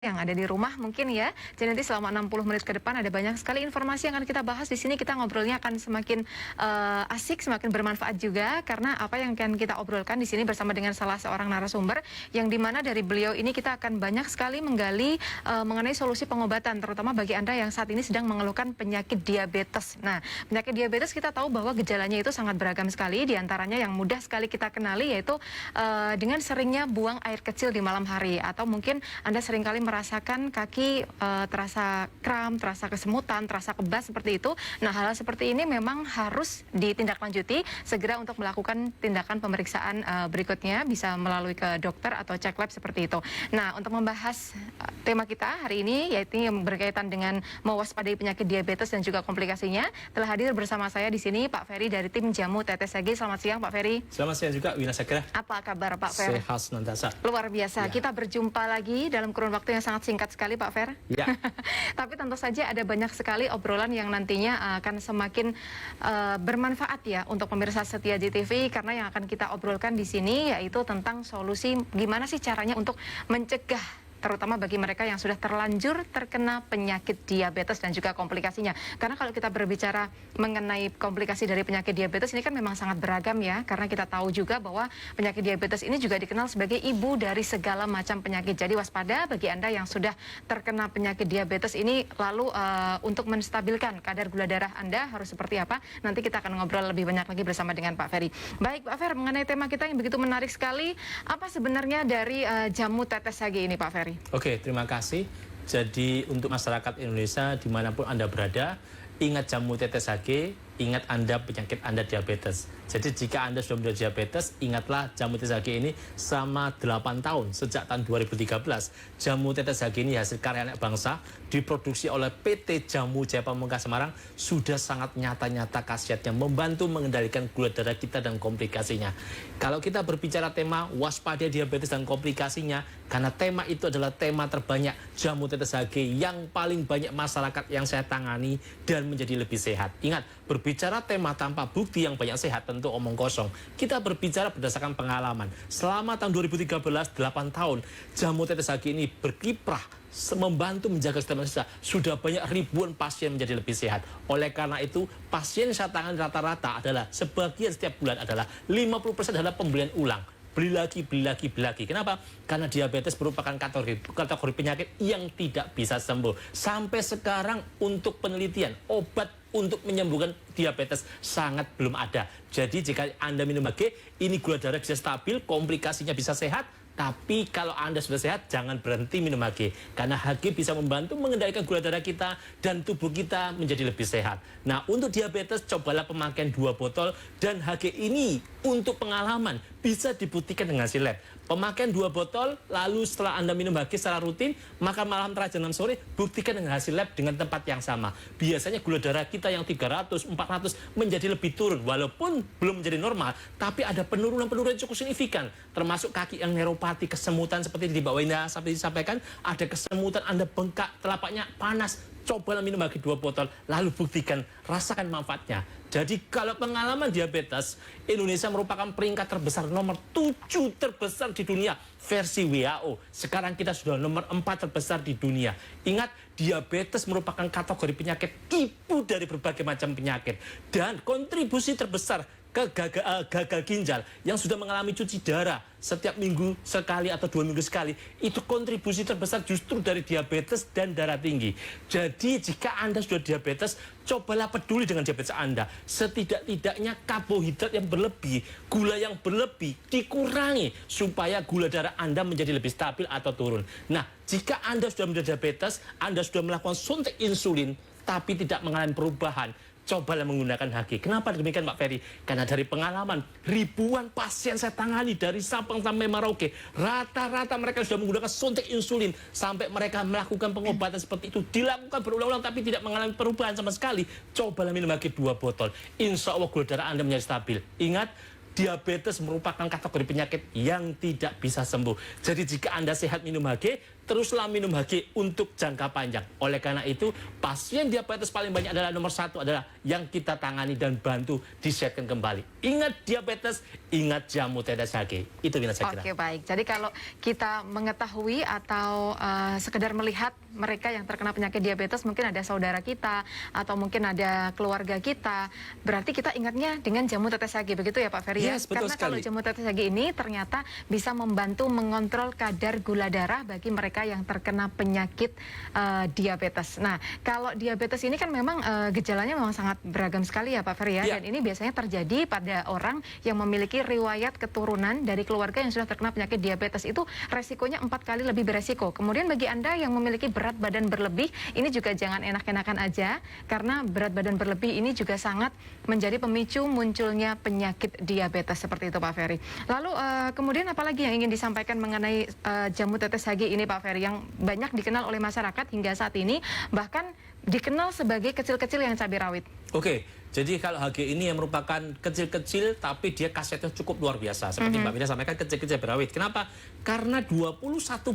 yang ada di rumah mungkin ya. Jadi nanti selama 60 menit ke depan ada banyak sekali informasi yang akan kita bahas di sini. Kita ngobrolnya akan semakin asik, semakin bermanfaat juga karena apa yang akan kita obrolkan di sini bersama dengan salah seorang narasumber yang dimana dari beliau ini kita akan banyak sekali menggali mengenai solusi pengobatan terutama bagi Anda yang saat ini sedang mengeluhkan penyakit diabetes. Nah, penyakit diabetes kita tahu bahwa gejalanya itu sangat beragam sekali, diantaranya yang mudah sekali kita kenali yaitu dengan seringnya buang air kecil di malam hari, atau mungkin Anda seringkali merasakan kaki terasa kram, terasa kesemutan, terasa kebas seperti itu. Nah, hal seperti ini memang harus ditindaklanjuti segera untuk melakukan tindakan pemeriksaan berikutnya, bisa melalui ke dokter atau cek lab seperti itu. Nah, untuk membahas tema kita hari ini yaitu yang berkaitan dengan mewaspadai penyakit diabetes dan juga komplikasinya, telah hadir bersama saya di sini Pak Ferry dari tim Jamu TTSAG. Selamat siang Pak Ferry. Selamat siang juga Wina Sakira. Apa kabar Pak Ferry? Sehat senantiasa. Luar biasa. Ya. Kita berjumpa lagi dalam kurun waktu yang sangat singkat sekali Pak Fer. Ya. Tapi tentu saja ada banyak sekali obrolan yang nantinya akan semakin bermanfaat ya untuk pemirsa setia JTV, karena yang akan kita obrolkan di sini yaitu tentang solusi gimana sih caranya untuk mencegah, terutama bagi mereka yang sudah terlanjur terkena penyakit diabetes dan juga komplikasinya. Karena kalau kita berbicara mengenai komplikasi dari penyakit diabetes ini kan memang sangat beragam ya, karena kita tahu juga bahwa penyakit diabetes ini juga dikenal sebagai ibu dari segala macam penyakit. Jadi waspada bagi Anda yang sudah terkena penyakit diabetes ini, lalu untuk menstabilkan kadar gula darah Anda harus seperti apa? Nanti kita akan ngobrol lebih banyak lagi bersama dengan Pak Ferry. Baik Pak Fer, mengenai tema kita yang begitu menarik sekali, apa sebenarnya dari Jamu TTSAG ini Pak Ferry? Oke, terima kasih. Jadi untuk masyarakat Indonesia dimanapun Anda berada, ingat Jamu TTSAG, ingat Anda penyakit Anda diabetes. Jadi jika Anda sudah menderita diabetes, ingatlah Jamu TTSAG ini selama 8 tahun, sejak tahun 2013. Jamu TTSAG ini hasil karya anak bangsa, diproduksi oleh PT Jamu Jaya Pamungkas Semarang, sudah sangat nyata-nyata khasiatnya membantu mengendalikan gula darah kita dan komplikasinya. Kalau kita berbicara tema waspada diabetes dan komplikasinya, karena tema itu adalah tema terbanyak Jamu TTSAG yang paling banyak masyarakat yang saya tangani dan menjadi lebih sehat. Ingat, berbicara tema tanpa bukti yang banyak sehat tentu omong kosong. Kita berbicara berdasarkan pengalaman. Selama tahun 2013, 8 tahun, Jamu TTSAG ini berkiprah membantu menjaga sistem Indonesia. Sudah banyak ribuan pasien menjadi lebih sehat. Oleh karena itu, pasien yang saya tangani rata-rata adalah sebagian setiap bulan adalah 50% adalah pembelian ulang. Beli lagi, beli lagi, beli lagi. Kenapa? Karena diabetes merupakan kategori penyakit yang tidak bisa sembuh. Sampai sekarang untuk penelitian, obat untuk menyembuhkan diabetes sangat belum ada. Jadi jika Anda minum HG, ini gula darah bisa stabil, komplikasinya bisa sehat. Tapi kalau Anda sudah sehat, jangan berhenti minum HG. Karena HG bisa membantu mengendalikan gula darah kita dan tubuh kita menjadi lebih sehat. Nah, untuk diabetes, cobalah pemakaian 2 botol. Dan HG ini untuk pengalaman bisa dibuktikan dengan hasil lab. Pemakaian 2 botol, lalu setelah Anda minum HG secara rutin, maka malam terakhir jam 6 sore, buktikan dengan hasil lab dengan tempat yang sama. Biasanya gula darah kita yang 300, 400 menjadi lebih turun. Walaupun belum menjadi normal, tapi ada penurunan-penurunan cukup signifikan. Termasuk kaki yang neuropati, kesemutan seperti di Mbak Wina sampai disampaikan, ada kesemutan, Anda bengkak, telapaknya panas. Cobalah minum lagi 2 botol, lalu buktikan, rasakan manfaatnya. Jadi kalau pengalaman diabetes, Indonesia merupakan peringkat terbesar nomor 7 terbesar di dunia versi WHO. Sekarang kita sudah nomor 4 terbesar di dunia. Ingat, diabetes merupakan kategori penyakit ibu dari berbagai macam penyakit. Dan kontribusi terbesar ke gagal ginjal yang sudah mengalami cuci darah setiap minggu sekali atau 2 minggu sekali, itu kontribusi terbesar justru dari diabetes dan darah tinggi. Jadi jika Anda sudah diabetes, cobalah peduli dengan diabetes Anda. Setidak-tidaknya karbohidrat yang berlebih, gula yang berlebih dikurangi supaya gula darah Anda menjadi lebih stabil atau turun. Nah, jika Anda sudah menderita diabetes, Anda sudah melakukan suntik insulin tapi tidak mengalami perubahan, cobalah menggunakan HG. Kenapa demikian Pak Ferry? Karena dari pengalaman, ribuan pasien saya tangani dari Sabang sampai Merauke, rata-rata mereka sudah menggunakan suntik insulin sampai mereka melakukan pengobatan seperti itu, dilakukan berulang-ulang tapi tidak mengalami perubahan sama sekali. Cobalah minum HG 2 botol. Insya Allah gula darah Anda menjadi stabil. Ingat, diabetes merupakan kategori penyakit yang tidak bisa sembuh. Jadi jika Anda sehat minum HG, teruslah minum HG untuk jangka panjang. Oleh karena itu, pasien diabetes paling banyak adalah nomor 1 adalah yang kita tangani dan bantu disehatkan kembali. Ingat diabetes, ingat jamu tetes HG. Itu yang saya kira. Oke, baik. Jadi kalau kita mengetahui atau sekedar melihat mereka yang terkena penyakit diabetes, mungkin ada saudara kita atau mungkin ada keluarga kita, berarti kita ingatnya dengan jamu tetes HG, begitu ya Pak Ferry? Yes, betul Karena sekali. kalau jamu tetes HG ini ternyata bisa membantu mengontrol kadar gula darah bagi mereka yang terkena penyakit diabetes. Nah, kalau diabetes ini kan memang gejalanya memang sangat beragam sekali ya Pak Ferry ya, Ya. dan ini biasanya terjadi pada orang yang memiliki riwayat keturunan dari keluarga yang sudah terkena penyakit diabetes. Itu resikonya 4 kali lebih beresiko. Kemudian bagi Anda yang memiliki berat badan berlebih, ini juga jangan enak-enakan aja, karena berat badan berlebih ini juga sangat menjadi pemicu munculnya penyakit diabetes seperti itu Pak Ferry. Lalu kemudian apalagi yang ingin disampaikan mengenai jamu tetes HG ini Pak Ferry, yang banyak dikenal oleh masyarakat hingga saat ini, bahkan dikenal sebagai kecil-kecil yang cabai rawit. Oke, jadi kalau HG ini yang merupakan kecil-kecil tapi dia khasiatnya cukup luar biasa. Seperti Mbak Mina sampaikan, kecil-kecil berawit. Kenapa? Karena 21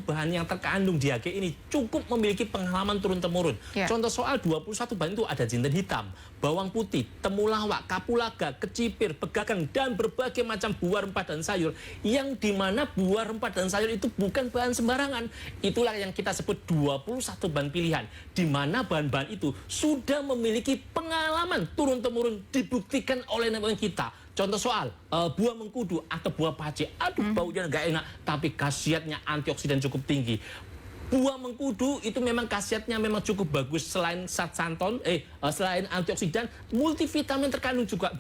bahan yang terkandung di HG ini cukup memiliki pengalaman turun-temurun. Ya. Contoh soal 21 bahan itu ada jinten hitam, bawang putih, temulawak, kapulaga, kecipir, begagang, dan berbagai macam buah rempah dan sayur. Yang dimana buah rempah dan sayur itu bukan bahan sembarangan. Itulah yang kita sebut 21 bahan pilihan. Di mana bahan-bahan itu sudah memiliki pengalaman turun-temurun dibuktikan oleh nenek kita. Contoh soal buah mengkudu atau buah pace. Aduh, baunya nggak enak, tapi khasiatnya antioksidan cukup tinggi. Buah mengkudu itu memang khasiatnya memang cukup bagus, selain selain antioksidan, multivitamin terkandung juga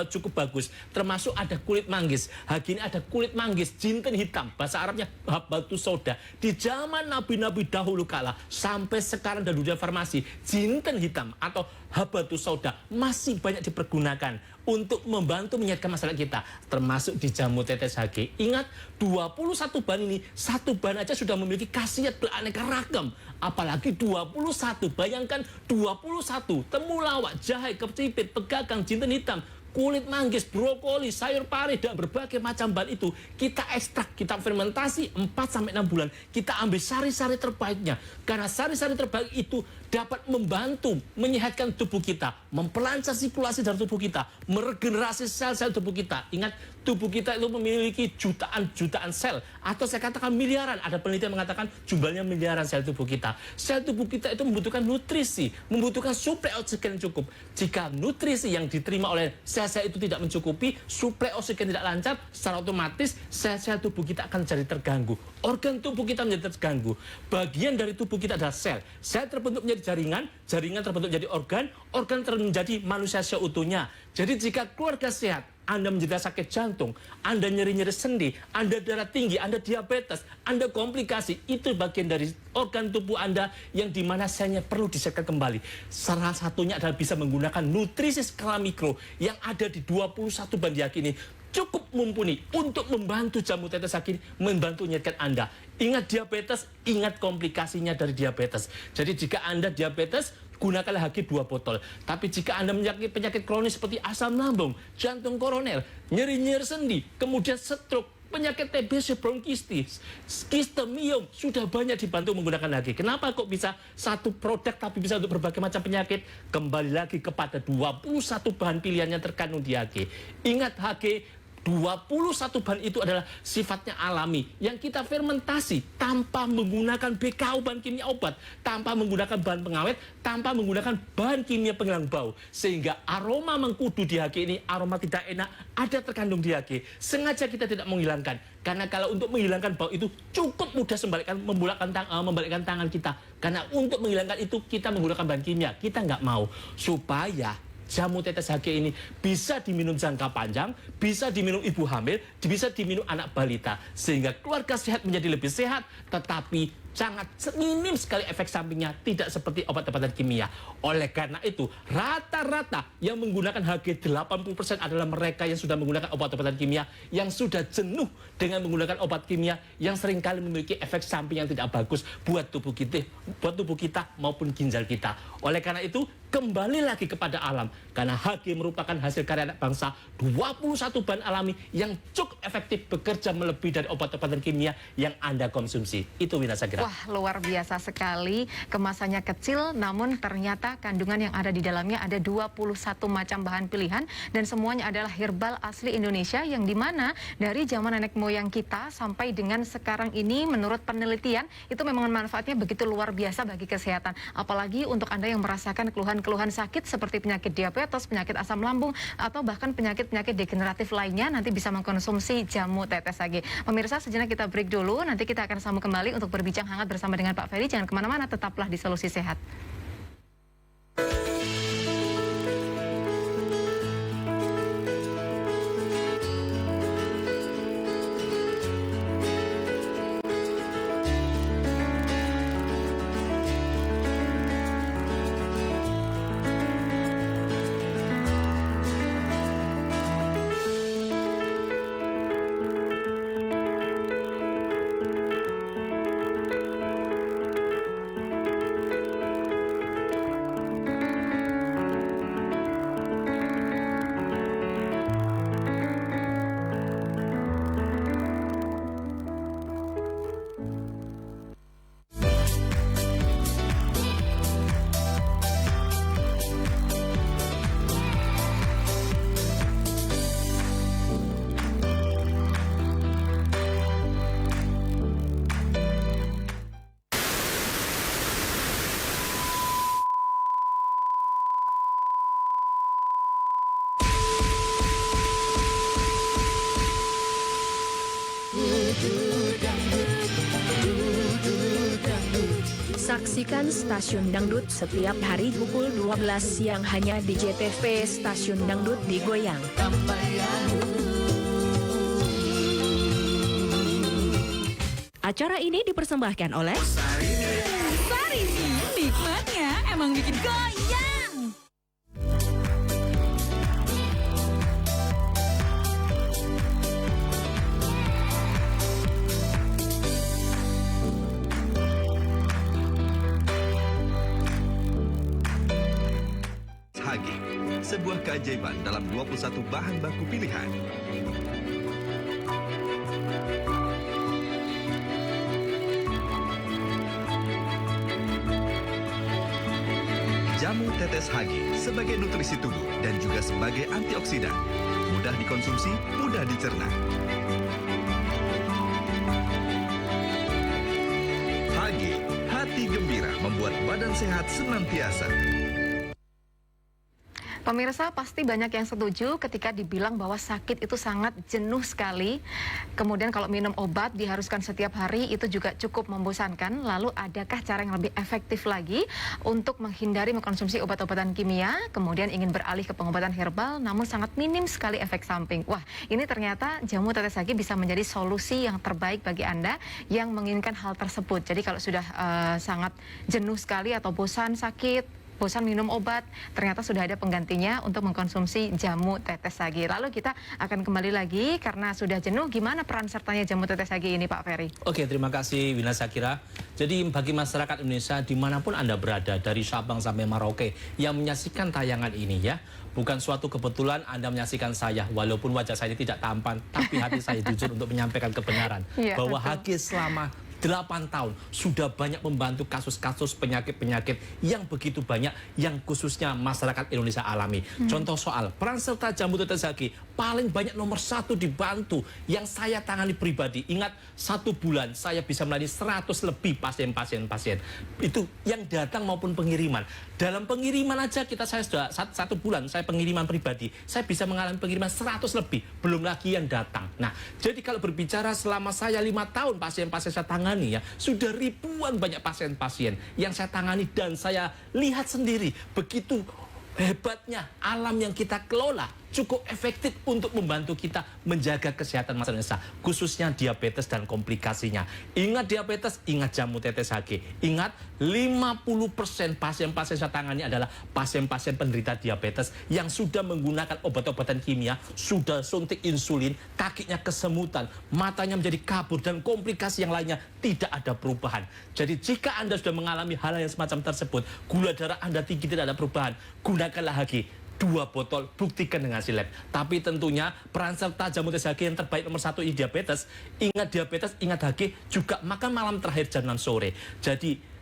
cukup bagus. Termasuk ada kulit manggis. HG ini ada kulit manggis, jinten hitam, bahasa Arabnya habatus sauda. Di zaman nabi-nabi dahulu kala sampai sekarang dan dunia farmasi, jinten hitam atau habatus sauda masih banyak dipergunakan untuk membantu menyehatkan masalah kita, termasuk di jamu tetes HG. Ingat, 21 bahan ini, satu bahan aja sudah memiliki khasiat beraneka ragam. Apalagi 21, bayangkan 21, temulawak, jahe, kecipit, pegagang, jinten hitam, kulit manggis, brokoli, sayur pari, dan berbagai macam bahan itu kita ekstrak, kita fermentasi 4-6 bulan. Kita ambil sari-sari terbaiknya. Karena sari-sari terbaik itu dapat membantu menyehatkan tubuh kita, memperlancar sirkulasi dalam tubuh kita, meregenerasi sel-sel tubuh kita. Ingat, tubuh kita itu memiliki jutaan-jutaan sel, atau saya katakan miliaran. Ada penelitian mengatakan jumlahnya miliaran sel tubuh kita. Sel tubuh kita itu membutuhkan nutrisi, membutuhkan suplai oksigen yang cukup. Jika nutrisi yang diterima oleh sel-sel itu tidak mencukupi, suplai oksigen tidak lancar, secara otomatis sel-sel tubuh kita akan jadi terganggu. Organ tubuh kita menjadi terganggu. Bagian dari tubuh kita adalah sel. Sel terbentuk menjadi jaringan, jaringan terbentuk menjadi organ, organ menjadi manusia seutuhnya. Jadi jika keluarga sehat, Anda menjadi sakit jantung, Anda nyeri-nyeri sendi, Anda darah tinggi, Anda diabetes, Anda komplikasi, itu bagian dari organ tubuh Anda yang dimana selnya perlu disehatkan kembali. Salah satunya adalah bisa menggunakan nutrisi skala mikro yang ada di 21 bahan HG ini. Cukup mumpuni untuk membantu jamu tetes HG ini, membantu menyehatkan Anda. Ingat diabetes, ingat komplikasinya dari diabetes. Jadi jika Anda diabetes, gunakanlah HG 2 botol. Tapi jika Anda memiliki penyakit kronis seperti asam lambung, jantung koroner, nyeri-nyeri sendi, kemudian stroke, penyakit TBC, bronkistis, skistemium, sudah banyak dibantu menggunakan HG. Kenapa kok bisa satu produk tapi bisa untuk berbagai macam penyakit? Kembali lagi kepada 21 bahan pilihan yang terkandung di HG. Ingat, HG 21 bahan itu adalah sifatnya alami yang kita fermentasi tanpa menggunakan BKO, bahan kimia obat, tanpa menggunakan bahan pengawet, tanpa menggunakan bahan kimia penghilang bau, sehingga aroma mengkudu di HG ini, aroma tidak enak, ada terkandung di HG. Sengaja kita tidak menghilangkan, karena kalau untuk menghilangkan bau itu cukup mudah membalikkan tangan kita, karena untuk menghilangkan itu kita menggunakan bahan kimia. Kita nggak mau. Supaya jamu tetes HG ini bisa diminum jangka panjang, bisa diminum ibu hamil, bisa diminum anak balita, sehingga keluarga sehat menjadi lebih sehat, tetapi sangat minim sekali efek sampingnya, tidak seperti obat-obatan kimia. Oleh karena itu, rata-rata yang menggunakan HG 80% adalah mereka yang sudah menggunakan obat-obatan kimia, yang sudah jenuh dengan menggunakan obat kimia, yang seringkali memiliki efek samping yang tidak bagus buat tubuh kita maupun ginjal kita. Oleh karena itu, kembali lagi kepada alam, karena HG merupakan hasil karya anak bangsa, 21 bahan alami yang cukup efektif bekerja melebihi dari obat-obatan kimia yang Anda konsumsi. Itu Wina saya kira. Wah, luar biasa sekali. Kemasannya kecil, namun ternyata kandungan yang ada di dalamnya ada 21 macam bahan pilihan dan semuanya adalah herbal asli Indonesia yang dimana dari zaman nenek moyang kita sampai dengan sekarang ini menurut penelitian itu memang manfaatnya begitu luar biasa bagi kesehatan. Apalagi untuk Anda yang merasakan keluhan-keluhan sakit seperti penyakit diabetes, penyakit asam lambung, atau bahkan penyakit-penyakit degeneratif lainnya nanti bisa mengkonsumsi jamu tetes sage. Pemirsa, sejenak kita break dulu, nanti kita akan sambung kembali untuk berbincang hangat bersama dengan Pak Ferry. Jangan kemana-mana, tetaplah di Solusi Sehat. Saksikan Stasiun Dangdut setiap hari pukul 12 siang hanya di JTV Stasiun Dangdut digoyang. Acara ini dipersembahkan oleh Sarimi, nikmatnya emang bikin goyang. Hage, sebuah keajaiban dalam 21 bahan baku pilihan. Jamu tetes Hage sebagai nutrisi tubuh dan juga sebagai antioksidan. Mudah dikonsumsi, mudah dicerna. Hage, hati gembira membuat badan sehat senantiasa. Pemirsa, pasti banyak yang setuju ketika dibilang bahwa sakit itu sangat jenuh sekali. Kemudian kalau minum obat diharuskan setiap hari itu juga cukup membosankan. Lalu adakah cara yang lebih efektif lagi untuk menghindari mengkonsumsi obat-obatan kimia, kemudian ingin beralih ke pengobatan herbal namun sangat minim sekali efek samping? Wah, ini ternyata jamu tetes sage bisa menjadi solusi yang terbaik bagi Anda yang menginginkan hal tersebut. Jadi kalau sudah sangat jenuh sekali atau bosan sakit, bosan minum obat, ternyata sudah ada penggantinya untuk mengkonsumsi jamu tetes sage. Lalu kita akan kembali lagi karena sudah jenuh. Gimana peran sertanya jamu tetes sage ini, Pak Ferry? Oke, terima kasih Wina Sakira. Jadi bagi masyarakat Indonesia dimanapun Anda berada, dari Sabang sampai Merauke yang menyaksikan tayangan ini ya, bukan suatu kebetulan Anda menyaksikan saya, walaupun wajah saya ini tidak tampan, tapi hati saya jujur untuk menyampaikan kebenaran. Iya, Bahwa betul. Hage selama 8 tahun sudah banyak membantu kasus-kasus penyakit-penyakit yang begitu banyak yang khususnya masyarakat Indonesia alami. Contoh soal peran serta jamu tetes sage paling banyak nomor 1 dibantu yang saya tangani pribadi. Ingat, 1 bulan saya bisa melayani 100 lebih pasien. Itu yang datang maupun pengiriman. Dalam pengiriman aja saya sudah 1 bulan saya pengiriman pribadi, saya bisa mengalami pengiriman 100 lebih, belum lagi yang datang. Nah, jadi kalau berbicara selama saya 5 tahun pasien-pasien saya tangani ya, sudah ribuan banyak pasien-pasien yang saya tangani dan saya lihat sendiri begitu hebatnya alam yang kita kelola cukup efektif untuk membantu kita menjaga kesehatan masyarakat Indonesia, khususnya diabetes dan komplikasinya. Ingat diabetes, ingat jamu tetes sage. Ingat, 50% pasien-pasien saya tangani adalah pasien-pasien penderita diabetes yang sudah menggunakan obat-obatan kimia, sudah suntik insulin, kakinya kesemutan, matanya menjadi kabur, dan komplikasi yang lainnya tidak ada perubahan. Jadi jika Anda sudah mengalami hal yang semacam tersebut, gula darah Anda tinggi tidak ada perubahan, gunakanlah Hage. 2 botol, buktikan dengan hasil lab. Tapi tentunya peran serta jamu TSHG yang terbaik nomor 1 ini diabetes, ingat HG juga makan malam terakhir jam 6 sore. Jadi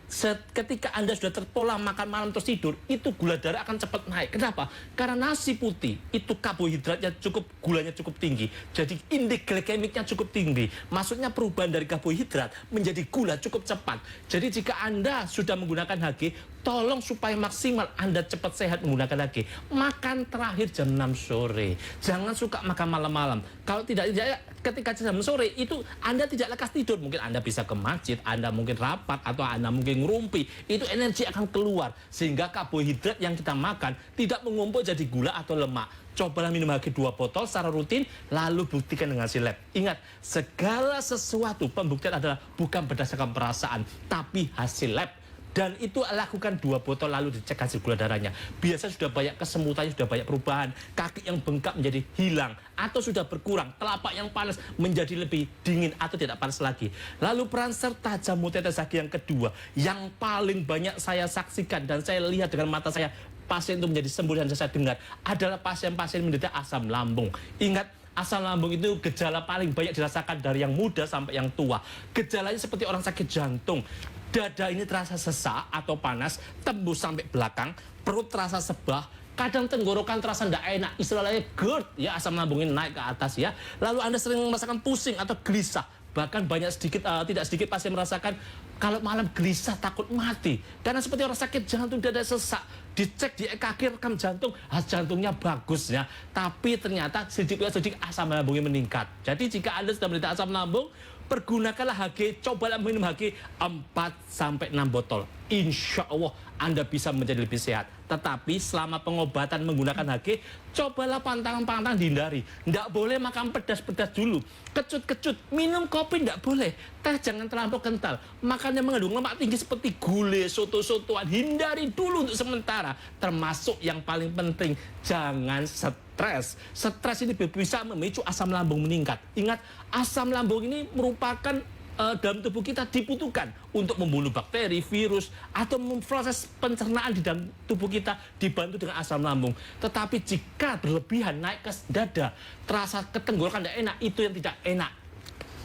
ketika Anda sudah terpola makan malam terus tidur, itu gula darah akan cepat naik. Kenapa? Karena nasi putih itu karbohidratnya gulanya cukup tinggi. Jadi indeks glikemiknya cukup tinggi. Maksudnya perubahan dari karbohidrat menjadi gula cukup cepat. Jadi jika Anda sudah menggunakan HG, tolong supaya maksimal Anda cepat sehat menggunakan HG, makan terakhir jam 6 sore. Jangan suka makan malam-malam. Kalau tidak, ketika jam sore itu Anda tidak lekas tidur. Mungkin Anda bisa ke masjid, Anda mungkin rapat, atau Anda mungkin ngerumpi. Itu energi akan keluar. Sehingga karbohidrat yang kita makan tidak mengumpul jadi gula atau lemak. Cobalah minum HG 2 botol secara rutin, lalu buktikan dengan hasil lab. Ingat, segala sesuatu pembuktian adalah bukan berdasarkan perasaan, tapi hasil lab. Dan itu lakukan 2 botol lalu dicek hasil gula darahnya. Biasa sudah banyak kesemutannya, sudah banyak perubahan. Kaki yang bengkak menjadi hilang atau sudah berkurang. Telapak yang panas menjadi lebih dingin atau tidak panas lagi. Lalu peran serta jamu TSHG yang kedua, yang paling banyak saya saksikan dan saya lihat dengan mata saya, pasien itu menjadi sembuh dan saya dengar, adalah pasien-pasien menderita asam lambung. Ingat, asam lambung itu gejala paling banyak dirasakan dari yang muda sampai yang tua. Gejalanya seperti orang sakit jantung. Dada ini terasa sesak atau panas, tembus sampai belakang, perut terasa sebah, kadang tenggorokan terasa tidak enak, istilahnya GERD, ya, asam lambung ini naik ke atas ya. Lalu Anda sering merasakan pusing atau gelisah. Bahkan tidak sedikit pasien merasakan kalau malam gelisah takut mati. Karena seperti orang sakit jantung, dada sesak. Dicek di EKG rekam jantung, jantungnya bagus ya. Tapi ternyata sedikit asam lambungnya meningkat. Jadi jika Anda sudah menderita asam lambung, pergunakanlah HG, cobalah minum HG 4-6 botol. Insya Allah Anda bisa menjadi lebih sehat. Tetapi selama pengobatan menggunakan HG, cobalah pantangan-pantangan dihindari. Tidak boleh makan pedas-pedas dulu. Kecut-kecut, minum kopi tidak boleh. Teh jangan terlampau kental. Makan yang mengandung lemak tinggi seperti gulai, soto-sotoan, hindari dulu untuk sementara. Termasuk yang paling penting, jangan stres. Stres ini bisa memicu asam lambung meningkat. Ingat, asam lambung ini merupakan dalam tubuh kita dibutuhkan untuk membunuh bakteri, virus, atau memproses pencernaan di dalam tubuh kita dibantu dengan asam lambung. Tetapi jika berlebihan naik ke dada, terasa ketenggorokan tidak enak, itu yang tidak enak.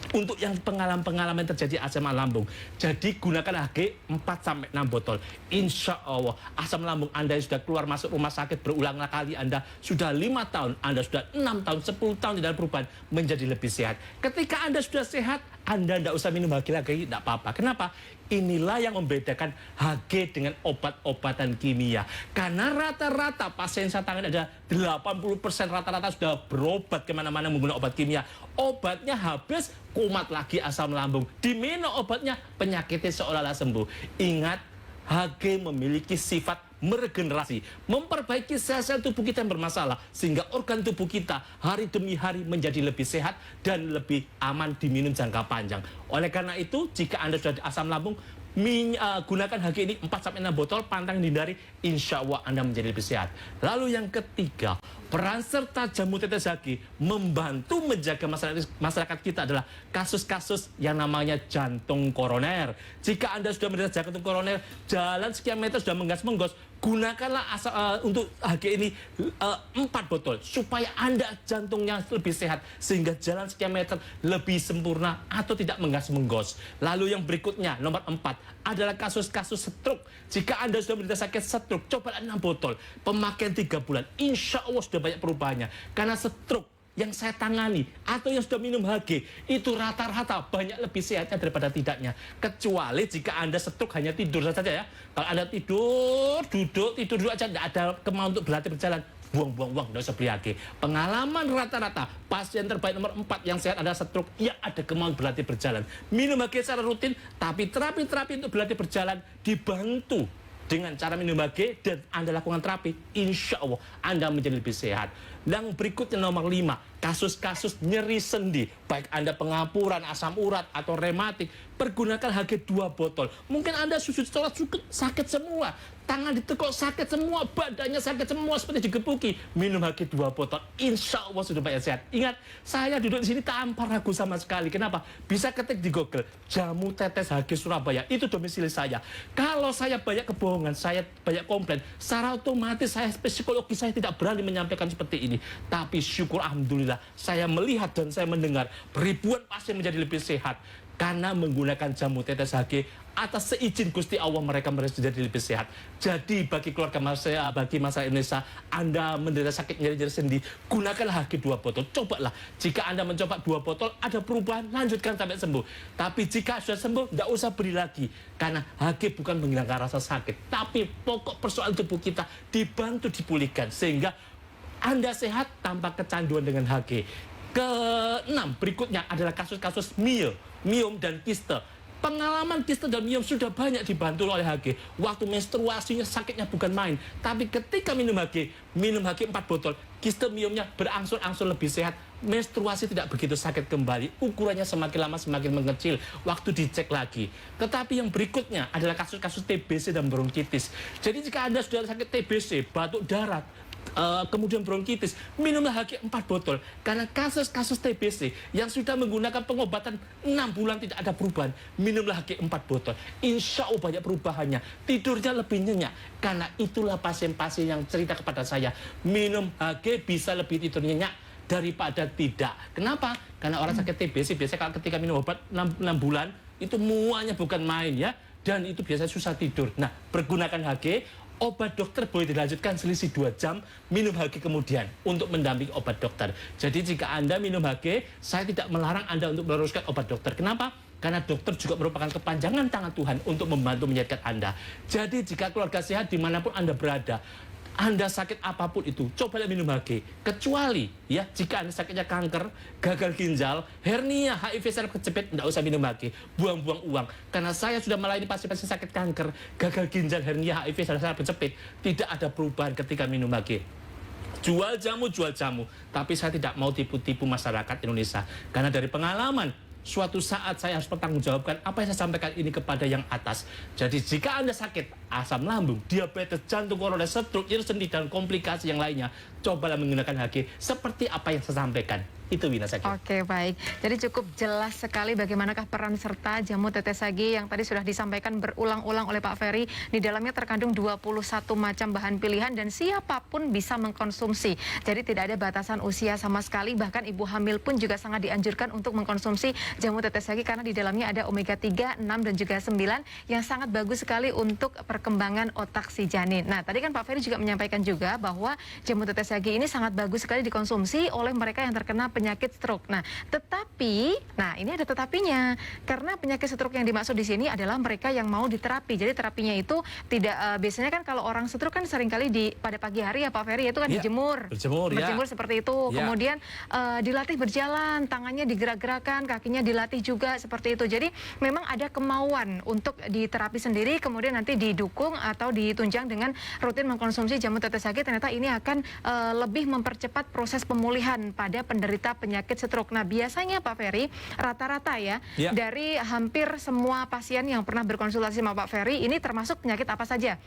Untuk yang pengalaman terjadi asam lambung, jadi gunakan HG 4-6 botol. Insya Allah asam lambung Anda yang sudah keluar masuk rumah sakit berulang kali, Anda sudah 5 tahun, Anda sudah 6 tahun, 10 tahun tidak perubahan, menjadi lebih sehat. Ketika Anda sudah sehat, Anda tidak usah minum HG lagi, tidak apa-apa. Kenapa? Inilah yang membedakan HG dengan obat-obatan kimia. Karena rata-rata pasien saya tangani ada 80% rata-rata sudah berobat kemana-mana menggunakan obat kimia. Obatnya habis, kumat lagi asam lambung. Diminum obatnya, penyakitnya seolah-olah sembuh. Ingat, HG memiliki sifat meregenerasi, memperbaiki sel-sel tubuh kita yang bermasalah, sehingga organ tubuh kita hari demi hari menjadi lebih sehat dan lebih aman diminum jangka panjang. Oleh karena itu, jika Anda sudah ada asam lambung, gunakan HG ini 4-6 botol, pantang hindari, insya Allah Anda menjadi lebih sehat. Lalu yang ketiga, peran serta jamu TSHG membantu menjaga masyarakat kita adalah kasus-kasus yang namanya jantung koroner. Jika Anda sudah menderita jantung koroner, jalan sekian meter sudah menggas-menggos, gunakanlah untuk HG ini 4 botol supaya Anda jantungnya lebih sehat sehingga jalan sekian meter lebih sempurna atau tidak menggas-menggos. Lalu yang berikutnya nomor 4 adalah kasus-kasus stroke. Jika Anda sudah menderita sakit stroke, coba 6 botol, pemakaian 3 bulan, insya Allah sudah banyak perubahannya. Karena stroke yang saya tangani atau yang sudah minum HG itu rata-rata banyak lebih sehatnya daripada tidaknya. Kecuali jika Anda stroke hanya tidur saja ya. Kalau Anda tidur, tidur aja, tidak ada kemauan untuk berlatih berjalan, buang-buang uang, tidak usah beli HG. Pengalaman rata-rata pasien terbaik nomor 4 yang sehat adalah stroke yang ada kemauan berlatih berjalan. Minum HG secara rutin, tapi terapi-terapi untuk berlatih berjalan dibantu dengan cara minum HG dan Anda lakukan terapi, insya Allah Anda menjadi lebih sehat. Dan berikutnya nomor 5, kasus-kasus nyeri sendi, baik Anda pengapuran, asam urat, atau rematik, pergunakan HG 2 botol. Mungkin Anda sujud sholat sakit semua, tangan ditekuk sakit semua, badannya sakit semua seperti digepuki. Minum HG 2 botol, insya Allah sudah banyak sehat. Ingat, saya duduk di sini tanpa ragu sama sekali. Kenapa? Bisa ketik di Google, jamu tetes HG Surabaya, itu domisili saya. Kalau saya banyak kebohongan, saya banyak komplain, secara otomatis saya psikologi saya tidak berani menyampaikan seperti ini. Tapi syukur alhamdulillah, saya melihat dan saya mendengar ribuan pasien menjadi lebih sehat karena menggunakan jamu tetes HG atas seizin Gusti Allah mereka menjadi lebih sehat. Jadi bagi keluarga saya, bagi masyarakat Indonesia, Anda menderita sakit nyeri-nyeri sendi, gunakanlah HG 2 botol. Cobalah. Jika Anda mencoba 2 botol, ada perubahan, lanjutkan sampai sembuh. Tapi jika sudah sembuh, tidak usah beri lagi. Karena HG bukan menghilangkan rasa sakit, tapi pokok persoalan tubuh kita dibantu dipulihkan. Sehingga Anda sehat tanpa kecanduan dengan HG. Keenam, berikutnya adalah kasus-kasus miom dan kiste. Pengalaman kiste dan miom sudah banyak dibantu oleh HG. Waktu menstruasinya sakitnya bukan main. Tapi ketika minum HG 4 botol, kiste miomnya berangsur-angsur lebih sehat. Menstruasi tidak begitu sakit kembali. Ukurannya semakin lama semakin mengecil. Waktu dicek lagi. Tetapi yang berikutnya adalah kasus-kasus TBC dan bronkitis. Jadi jika Anda sudah sakit TBC, batuk darat, kemudian bronkitis, minumlah HG 4 botol. Karena kasus-kasus TBC yang sudah menggunakan pengobatan 6 bulan tidak ada perubahan, minumlah HG 4 botol. Insya Allah banyak perubahannya, tidurnya lebih nyenyak. Karena itulah pasien-pasien yang cerita kepada saya, minum HG bisa lebih tidur nyenyak daripada tidak. Kenapa? Karena orang sakit TBC biasanya ketika minum obat 6 bulan itu muanya bukan main ya, dan itu biasanya susah tidur. Nah, pergunakan HG. Obat dokter boleh dilanjutkan selisih 2 jam, minum HG kemudian untuk mendampingi obat dokter. Jadi jika Anda minum HG, saya tidak melarang Anda untuk meneruskan obat dokter. Kenapa? Karena dokter juga merupakan kepanjangan tangan Tuhan untuk membantu menyehatkan Anda. Jadi jika keluarga sehat dimanapun Anda berada, Anda sakit apapun itu, cobalah minum HG. Kecuali ya, jika Anda sakitnya kanker, gagal ginjal, hernia, HIV saraf kejepit, tidak usah minum HG. Buang-buang uang. Karena saya sudah melayani pasien-pasien sakit kanker, gagal ginjal, hernia, HIV saraf kejepit, tidak ada perubahan ketika minum HG. Jual jamu. Tapi saya tidak mau tipu-tipu masyarakat Indonesia. Karena dari pengalaman, suatu saat saya harus bertanggungjawabkan apa yang saya sampaikan ini kepada yang atas. Jadi jika Anda sakit asam lambung, diabetes, jantung koroner, stroke, nyeri sendi, dan komplikasi yang lainnya, cobalah menggunakan HG seperti apa yang saya sampaikan. Itu Wina saya kira. Oke, baik. Jadi cukup jelas sekali bagaimanakah peran serta jamu tetes HG yang tadi sudah disampaikan berulang-ulang oleh Pak Ferry. Di dalamnya terkandung 21 macam bahan pilihan dan siapapun bisa mengkonsumsi. Jadi tidak ada batasan usia sama sekali, bahkan ibu hamil pun juga sangat dianjurkan untuk mengkonsumsi jamu tetes HG karena di dalamnya ada omega 3, 6 dan juga 9 yang sangat bagus sekali untuk perkembangan otak si janin. Nah, tadi kan Pak Ferry juga menyampaikan juga bahwa jamu tetes HG ini sangat bagus sekali dikonsumsi oleh mereka yang terkena penyakit stroke. Nah, tetapi, ini ada tetapinya. Karena penyakit stroke yang dimaksud di sini adalah mereka yang mau diterapi. Jadi terapinya itu tidak biasanya kan kalau orang stroke kan seringkali pada pagi hari ya Pak Ferry itu kan dijemur. Berjemur seperti itu. Ya. Kemudian dilatih berjalan, tangannya digerak-gerakan, kakinya dilatih juga seperti itu. Jadi memang ada kemauan untuk diterapi sendiri, kemudian nanti didukung atau ditunjang dengan rutin mengkonsumsi jamu tetes HG. Ternyata ini akan lebih mempercepat proses pemulihan pada penderita penyakit stroke. Nah, biasanya Pak Ferry, rata-rata ya, dari hampir semua pasien yang pernah berkonsultasi sama Pak Ferry, ini termasuk penyakit apa saja?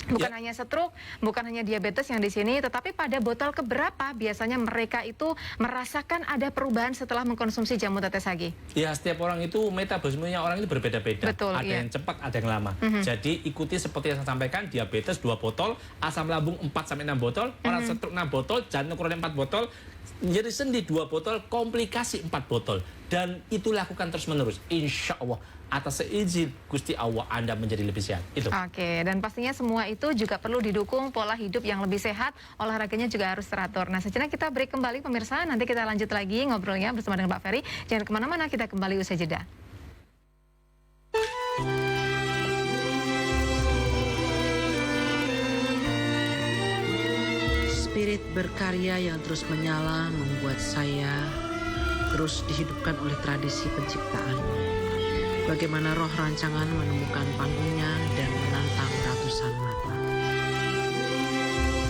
Bukan hanya stroke, bukan hanya diabetes yang di sini, tetapi pada botol keberapa biasanya mereka itu merasakan ada perubahan setelah mengkonsumsi jamu tetes HG? Ya, setiap orang itu metabolismenya orang itu berbeda-beda. Betul, ada yang cepat, ada yang lama. Jadi ikuti seperti yang saya sampaikan, diabetes 2 botol, asam lambung 4-6 botol, orang stroke 6 botol, jantung koroner 4 botol, nyeri sendi 2 botol, komplikasi 4 botol. Dan itu lakukan terus-menerus. Insya Allah atas seizin Gusti Allah Anda menjadi lebih sehat. Itu. Oke, dan pastinya semua itu juga perlu didukung pola hidup yang lebih sehat, olahraganya juga harus teratur. Nah, sejenak kita break kembali pemirsa, nanti kita lanjut lagi ngobrolnya bersama dengan Pak Ferry. Jangan kemana-mana, kita kembali usai jeda. Spirit berkarya yang terus menyala membuat saya terus dihidupkan oleh tradisi penciptaan. Bagaimana roh rancangan menemukan panggungnya dan menantang ratusan mata.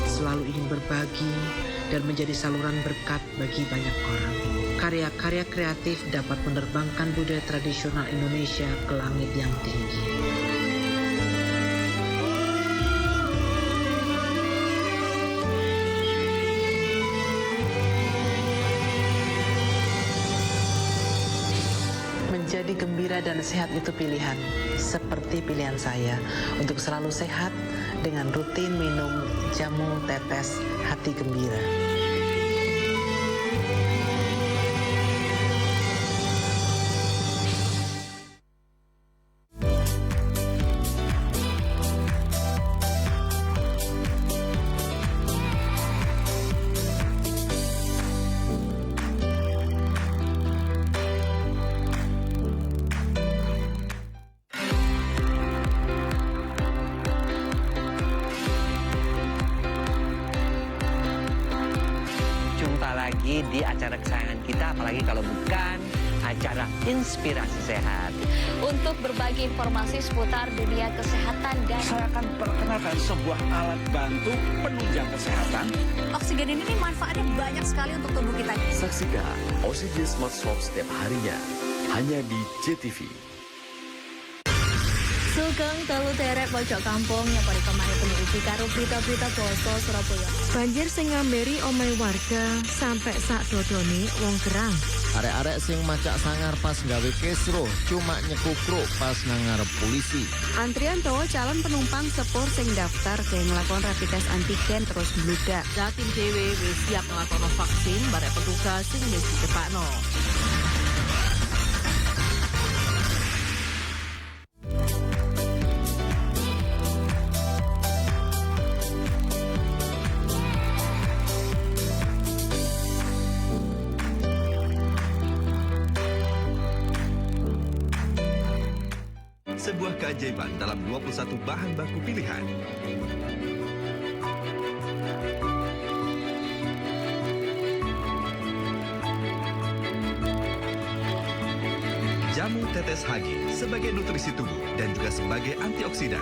Selalu ingin berbagi dan menjadi saluran berkat bagi banyak orang. Karya-karya kreatif dapat menerbangkan budaya tradisional Indonesia ke langit yang tinggi. Menjadi gembira dan sehat itu pilihan, seperti pilihan saya untuk selalu sehat dengan rutin minum jamu tetes hati gembira. Jumpa lagi di acara kesayangan kita, apalagi kalau bukan acara Inspirasi Sehat. Untuk berbagi informasi seputar dunia kesehatan dan Saya akan perkenalkan sebuah alat bantu penunjang kesehatan. Oksigen ini manfaatnya banyak sekali untuk tubuh kita. Saksikan Oksigen Smart Swab setiap harinya hanya di JTV. Sugeng telu derek pojok kampung yang pada kemarin peneliti karo berita-berita Boso Surabaya. Banjir sing ngamberi omahe warga sampai sak dodone wong gerang. Arek-arek sing macak sangar pas gawe kesro cuma nyekukruk pas nang ngarep polisi. Antrian dawa calon penumpang sepur sing daftar ke ngelakon rapid test antigen terus membludak. Jatim dhewe wis siap ngelakono vaksin barek petugas sing wis dicepakno. Sebuah keajaiban dalam 21 bahan baku pilihan. Jamu tetes HG sebagai nutrisi tubuh dan juga sebagai antioksidan.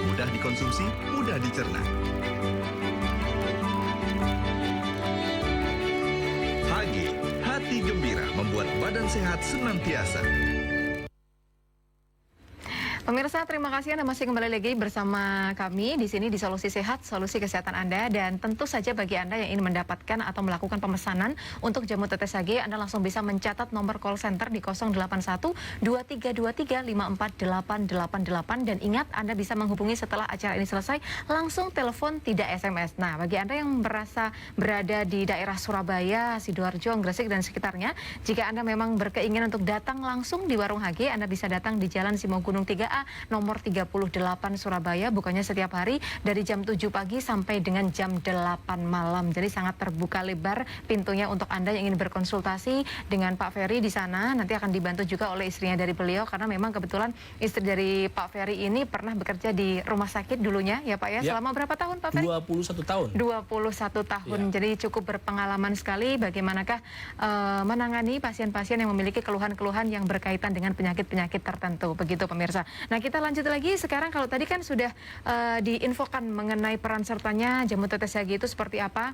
Mudah dikonsumsi, mudah dicerna. HG, hati gembira membuat badan sehat senantiasa. Pemirsa, terima kasih Anda masih kembali lagi bersama kami di sini di Solusi Sehat, solusi kesehatan Anda. Dan tentu saja bagi Anda yang ingin mendapatkan atau melakukan pemesanan untuk jamu tetes HG, Anda langsung bisa mencatat nomor call center di 081-2323-54888. Dan ingat, Anda bisa menghubungi setelah acara ini selesai, langsung telepon, tidak SMS. Nah, bagi Anda yang merasa berada di daerah Surabaya, Sidoarjo, Gresik, dan sekitarnya, jika Anda memang berkeinginan untuk datang langsung di warung HG, Anda bisa datang di Jalan Simogunung 3A, nomor 38 Surabaya, bukannya setiap hari dari jam 7 pagi sampai dengan jam 8 malam. Jadi sangat terbuka lebar pintunya untuk Anda yang ingin berkonsultasi dengan Pak Ferry di sana. Nanti akan dibantu juga oleh istrinya dari beliau, karena memang kebetulan istri dari Pak Ferry ini pernah bekerja di rumah sakit dulunya, ya Pak ya. Selama berapa tahun Pak Ferry? 21 tahun. 21 tahun. Jadi cukup berpengalaman sekali bagaimanakah menangani pasien-pasien yang memiliki keluhan-keluhan yang berkaitan dengan penyakit-penyakit tertentu. Begitu pemirsa. Nah, kita lanjut lagi. Sekarang kalau tadi kan sudah diinfokan mengenai peran sertanya jamu tetes HG itu seperti apa.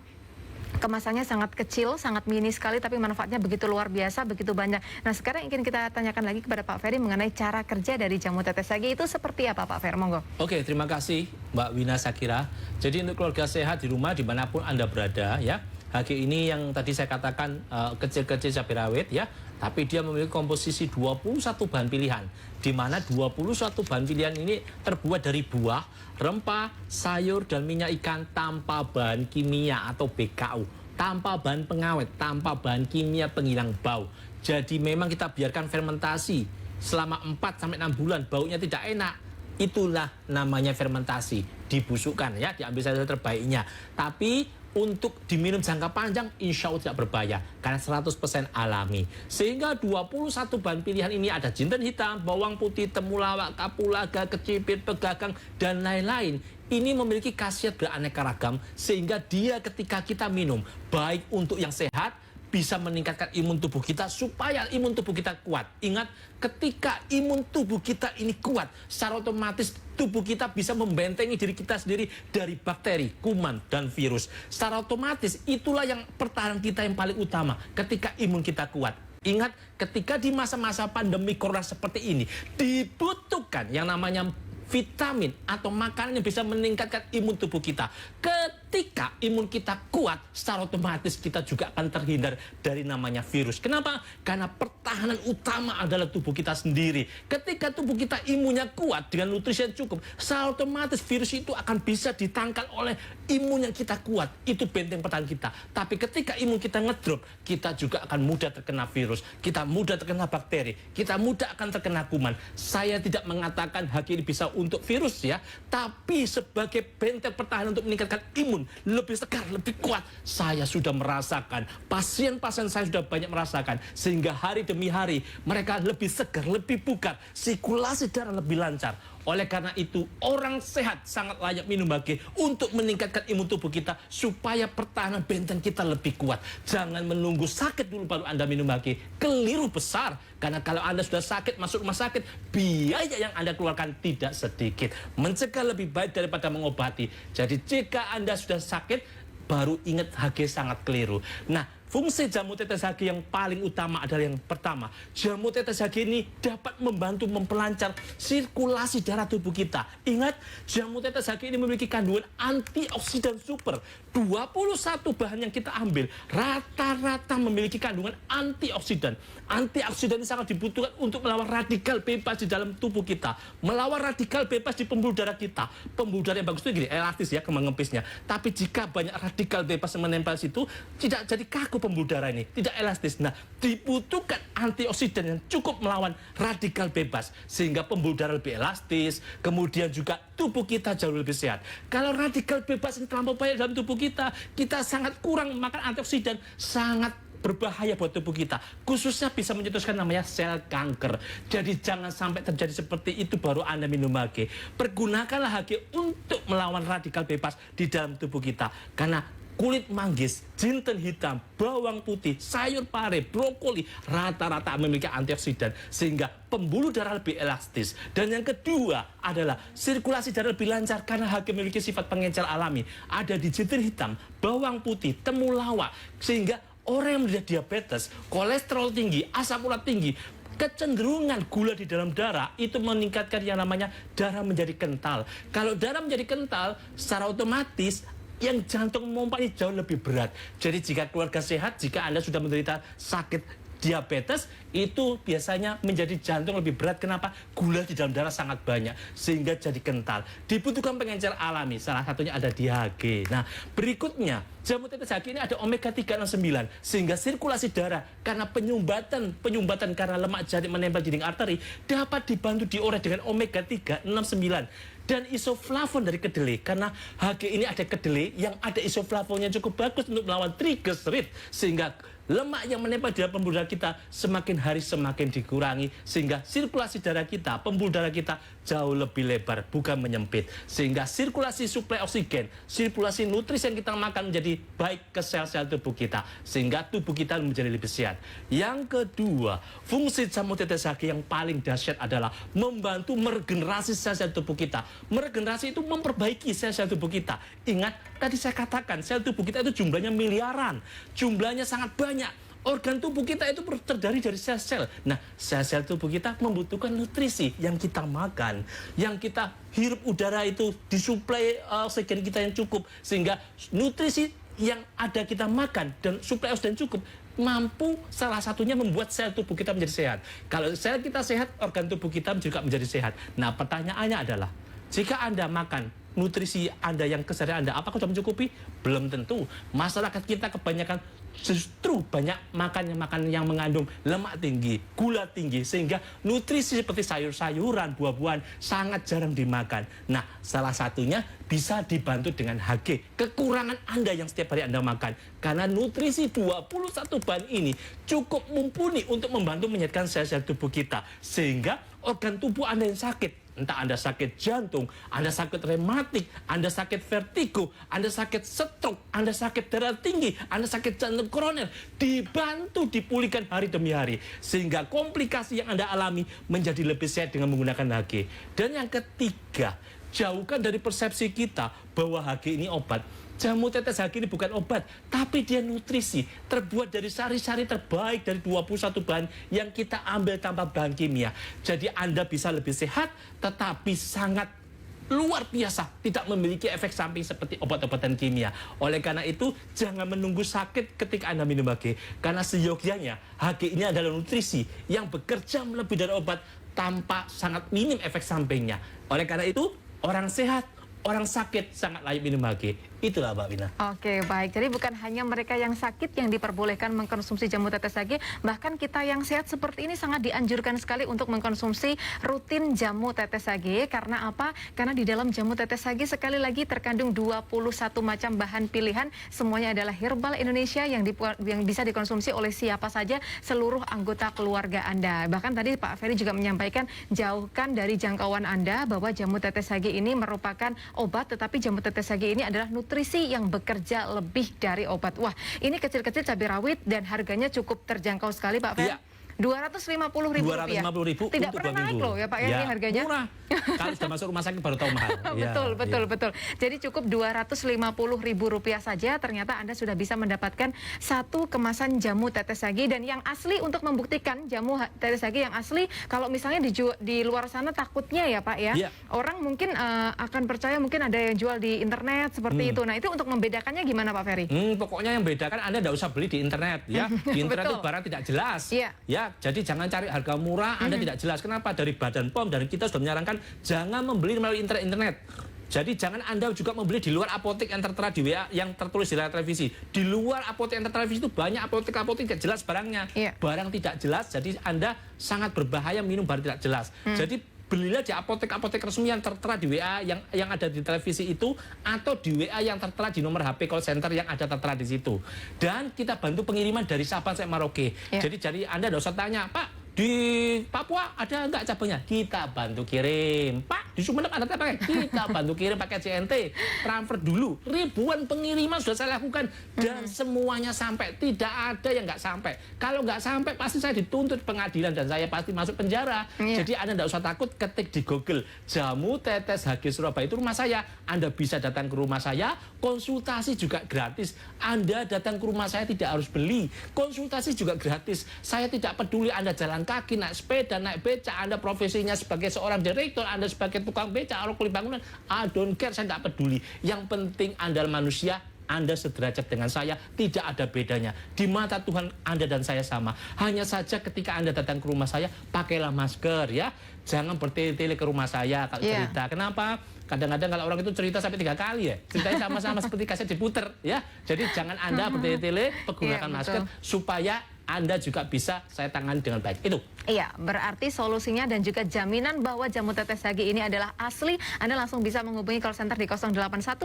Kemasannya sangat kecil, sangat mini sekali, tapi manfaatnya begitu luar biasa, begitu banyak. Nah, sekarang ingin kita tanyakan lagi kepada Pak Ferry mengenai cara kerja dari jamu tetes HG itu seperti apa, Pak Ferry? Monggo. Oke, terima kasih Mbak Wina Sakira. Jadi untuk keluarga sehat di rumah dimanapun Anda berada, ya, HG ini yang tadi saya katakan kecil-kecil cabai rawit, ya, tapi dia memiliki komposisi 21 bahan pilihan, di mana 21 bahan pilihan ini terbuat dari buah, rempah, sayur, dan minyak ikan tanpa bahan kimia atau BKU, tanpa bahan pengawet, tanpa bahan kimia penghilang bau. Jadi memang kita biarkan fermentasi selama 4-6 bulan, baunya tidak enak. Itulah namanya fermentasi, dibusukkan, ya, diambil saja terbaiknya. Tapi untuk diminum jangka panjang, insya Allah tidak berbahaya, karena 100% alami. Sehingga 21 bahan pilihan ini ada jinten hitam, bawang putih, temulawak, kapulaga, kecipit, pegagang, dan lain-lain. Ini memiliki khasiat beraneka ragam, sehingga dia ketika kita minum, baik untuk yang sehat, bisa meningkatkan imun tubuh kita supaya imun tubuh kita kuat. Ingat, ketika imun tubuh kita ini kuat, secara otomatis tubuh kita bisa membentengi diri kita sendiri dari bakteri, kuman, dan virus. Secara otomatis itulah yang pertahanan kita yang paling utama ketika imun kita kuat. Ingat, ketika di masa-masa pandemi corona seperti ini, dibutuhkan yang namanya vitamin atau makanan yang bisa meningkatkan imun tubuh kita. Ketika imun kita kuat, secara otomatis kita juga akan terhindar dari namanya virus. Kenapa? Karena pertahanan utama adalah tubuh kita sendiri. Ketika tubuh kita imunnya kuat dengan nutrisi yang cukup, secara otomatis virus itu akan bisa ditangkal oleh imun yang kita kuat. Itu benteng pertahanan kita. Tapi ketika imun kita ngedrop, kita juga akan mudah terkena virus. Kita mudah terkena bakteri. Kita mudah akan terkena kuman. Saya tidak mengatakan HG ini bisa untuk virus ya, tapi sebagai benteng pertahanan untuk meningkatkan imun lebih segar, lebih kuat, saya sudah merasakan, pasien-pasien saya sudah banyak merasakan, sehingga hari demi hari mereka lebih segar, lebih bugar, sirkulasi darah lebih lancar. Oleh karena itu, orang sehat sangat layak minum HG untuk meningkatkan imun tubuh kita supaya pertahanan benteng kita lebih kuat. Jangan menunggu sakit dulu baru Anda minum HG. Keliru besar. Karena kalau Anda sudah sakit, masuk rumah sakit, biaya yang Anda keluarkan tidak sedikit. Mencegah lebih baik daripada mengobati. Jadi jika Anda sudah sakit, baru ingat HG sangat keliru. Nah, fungsi jamu tetes HG yang paling utama adalah yang pertama. Jamu tetes HG ini dapat membantu memperlancar sirkulasi darah tubuh kita. Ingat, jamu tetes HG ini memiliki kandungan antioksidan super. 21 bahan yang kita ambil rata-rata memiliki kandungan antioksidan. Antioksidan ini sangat dibutuhkan untuk melawan radikal bebas di dalam tubuh kita. Melawan radikal bebas di pembuluh darah kita. Pembuluh darah yang bagus itu gini, elastis ya, kembang ngepisnya. Tapi jika banyak radikal bebas yang menempel situ, tidak jadi kaku pembuluh darah ini, tidak elastis. Nah, dibutuhkan antioksidan yang cukup melawan radikal bebas sehingga pembuluh darah lebih elastis, kemudian juga tubuh kita jauh lebih sehat. Kalau radikal bebas yang terlampau banyak dalam tubuh kita sangat kurang makan antioksidan, sangat berbahaya buat tubuh kita, khususnya bisa mencetuskan namanya sel kanker. Jadi jangan sampai terjadi seperti itu baru Anda minum HG. Pergunakanlah HG untuk melawan radikal bebas di dalam tubuh kita. Karena kulit manggis, jinten hitam, bawang putih, sayur pare, brokoli rata-rata memiliki antioksidan sehingga pembuluh darah lebih elastis. Dan yang kedua adalah sirkulasi darah lebih lancar karena HG memiliki sifat pengencer alami. Ada di jinten hitam, bawang putih, temulawak sehingga orang yang menderita diabetes, kolesterol tinggi, asam urat tinggi, kecenderungan gula di dalam darah itu meningkatkan yang namanya darah menjadi kental. Kalau darah menjadi kental, secara otomatis yang jantung memompa ini jauh lebih berat. Jadi jika keluarga sehat, jika Anda sudah menderita sakit diabetes, itu biasanya menjadi jantung lebih berat. Kenapa? Gula di dalam darah sangat banyak sehingga jadi kental. Dibutuhkan pengencer alami, salah satunya ada di HG. Nah, berikutnya jamu tetes HG ini ada omega 369 sehingga sirkulasi darah karena penyumbatan karena lemak jadi menempel di dinding arteri dapat dibantu diurai dengan omega 369 dan isoflavon dari kedelai. Karena HG ini ada kedelai yang ada isoflavonnya cukup bagus untuk melawan triglycerid sehingga lemak yang menempel di dalam pembuluh darah kita semakin hari semakin dikurangi sehingga sirkulasi darah kita, pembuluh darah kita jauh lebih lebar, bukan menyempit. Sehingga sirkulasi suplai oksigen, sirkulasi nutrisi yang kita makan menjadi baik ke sel-sel tubuh kita sehingga tubuh kita menjadi lebih sehat. Yang kedua, fungsi jamu tetes HG yang paling dahsyat adalah membantu meregenerasi sel-sel tubuh kita. Meregenerasi itu memperbaiki sel-sel tubuh kita. Ingat, tadi saya katakan sel tubuh kita itu jumlahnya miliaran, jumlahnya sangat banyak. Organ tubuh kita itu terdiri dari sel-sel. Nah, sel-sel tubuh kita membutuhkan nutrisi yang kita makan, yang kita hirup udara itu disuplai oksigen kita yang cukup sehingga nutrisi yang ada kita makan dan suplai oksigen cukup mampu salah satunya membuat sel tubuh kita menjadi sehat. Kalau sel kita sehat, organ tubuh kita juga menjadi sehat. Nah, pertanyaannya adalah jika Anda makan nutrisi Anda yang keseharian Anda, apakah sudah mencukupi? Belum tentu. Masyarakat kita kebanyakan justru banyak makan yang mengandung lemak tinggi, gula tinggi, sehingga nutrisi seperti sayur-sayuran, buah-buahan sangat jarang dimakan. Nah, salah satunya bisa dibantu dengan HG. Kekurangan Anda yang setiap hari Anda makan. Karena nutrisi 21 bahan ini cukup mumpuni untuk membantu menyehatkan sel-sel tubuh kita. Sehingga organ tubuh Anda yang sakit entah Anda sakit jantung, Anda sakit rematik, Anda sakit vertigo, Anda sakit stroke, Anda sakit darah tinggi, Anda sakit jantung koroner, dibantu dipulihkan hari demi hari. Sehingga komplikasi yang Anda alami menjadi lebih sehat dengan menggunakan HG. Dan yang ketiga, jauhkan dari persepsi kita bahwa HG ini obat. Jamu tetes HG ini bukan obat, tapi dia nutrisi, terbuat dari sari-sari terbaik dari 21 bahan yang kita ambil tanpa bahan kimia. Jadi Anda bisa lebih sehat, tetapi sangat luar biasa, tidak memiliki efek samping seperti obat-obatan kimia. Oleh karena itu, jangan menunggu sakit ketika Anda minum HG, karena seyogyanya HG ini adalah nutrisi yang bekerja lebih dari obat tanpa sangat minim efek sampingnya. Oleh karena itu, orang sehat, orang sakit sangat layak minum HG. Itulah Mbak Wina. Oke, baik. Jadi bukan hanya mereka yang sakit yang diperbolehkan mengkonsumsi jamu tetes HG, bahkan kita yang sehat seperti ini sangat dianjurkan sekali untuk mengkonsumsi rutin jamu tetes HG. Karena apa? Karena di dalam jamu tetes HG sekali lagi terkandung 21 macam bahan pilihan. Semuanya adalah herbal Indonesia yang bisa dikonsumsi oleh siapa saja, seluruh anggota keluarga Anda. Bahkan tadi Pak Ferry juga menyampaikan, jauhkan dari jangkauan Anda bahwa jamu tetes HG ini merupakan obat, tetapi jamu tetes HG ini adalah nutrisi yang bekerja lebih dari obat. Wah, ini kecil-kecil cabai rawit dan harganya cukup terjangkau sekali, Pak Fer. Iya. 250.000 rupiah. 250.000 Tidak untuk pernah 2 naik minggu. loh ya Pak ya, ini harganya. Murah. Kalau sudah masuk rumah sakit baru tahu mahal. Betul. Jadi cukup 250.000 rupiah saja, ternyata Anda sudah bisa mendapatkan satu kemasan jamu tetes HG. Dan yang asli, untuk membuktikan jamu tetes HG yang asli, kalau misalnya di luar sana takutnya ya Pak ya, orang mungkin akan percaya mungkin ada yang jual di internet seperti itu. Nah, itu untuk membedakannya gimana Pak Ferry? Pokoknya yang bedakan Anda tidak usah beli di internet ya. Di internet itu barang tidak jelas. Ya, jadi jangan cari harga murah, Anda tidak jelas. Kenapa? Dari Badan POM, dari kita sudah menyarankan jangan membeli melalui internet. Jadi jangan Anda juga membeli di luar apotek yang tertera di WA yang tertulis di layar televisi. Di luar apotek yang tertera televisi itu banyak apotek-apotek tidak jelas barangnya. Barang tidak jelas, jadi Anda sangat berbahaya minum barang tidak jelas. Jadi belilah di apotek-apotek resmi yang tertera di WA yang ada di televisi itu, atau di WA yang tertera di nomor HP call center yang ada tertera di situ. Dan kita bantu pengiriman dari Sabang sampai Merauke. Jadi Anda tidak usah tanya, Pak, di Papua ada nggak cabangnya? Kita bantu kirim. Pak, di Sumeneb ada cabangnya? Kita bantu kirim pakai CNT. Transfer dulu. Ribuan pengiriman sudah saya lakukan. Dan semuanya sampai. Tidak ada yang nggak sampai. Kalau nggak sampai, pasti saya dituntut pengadilan dan saya pasti masuk penjara. Jadi Anda nggak usah takut, ketik di Google jamu tetes HG Surabaya, itu rumah saya. Anda bisa datang ke rumah saya, konsultasi juga gratis. Anda datang ke rumah saya tidak harus beli. Konsultasi juga gratis. Saya tidak peduli Anda jalan kaki, naik sepeda, naik beca, Anda profesinya sebagai seorang direktur, Anda sebagai tukang beca, atau kulit bangunan, I don't care, saya tidak peduli. Yang penting Anda manusia, Anda sederajat dengan saya, tidak ada bedanya. Di mata Tuhan Anda dan saya sama. Hanya saja ketika Anda datang ke rumah saya, pakailah masker ya. Jangan bertele-tele ke rumah saya kalau cerita. Kenapa? Kadang-kadang kalau orang itu cerita sampai 3 kali ya. Ceritanya sama-sama seperti kaset diputer ya. Jadi jangan Anda bertele-tele, menggunakan masker supaya Anda juga bisa saya tangani dengan baik. Itu. Iya, berarti solusinya dan juga jaminan bahwa jamu tetes HG ini adalah asli. Anda langsung bisa menghubungi call center di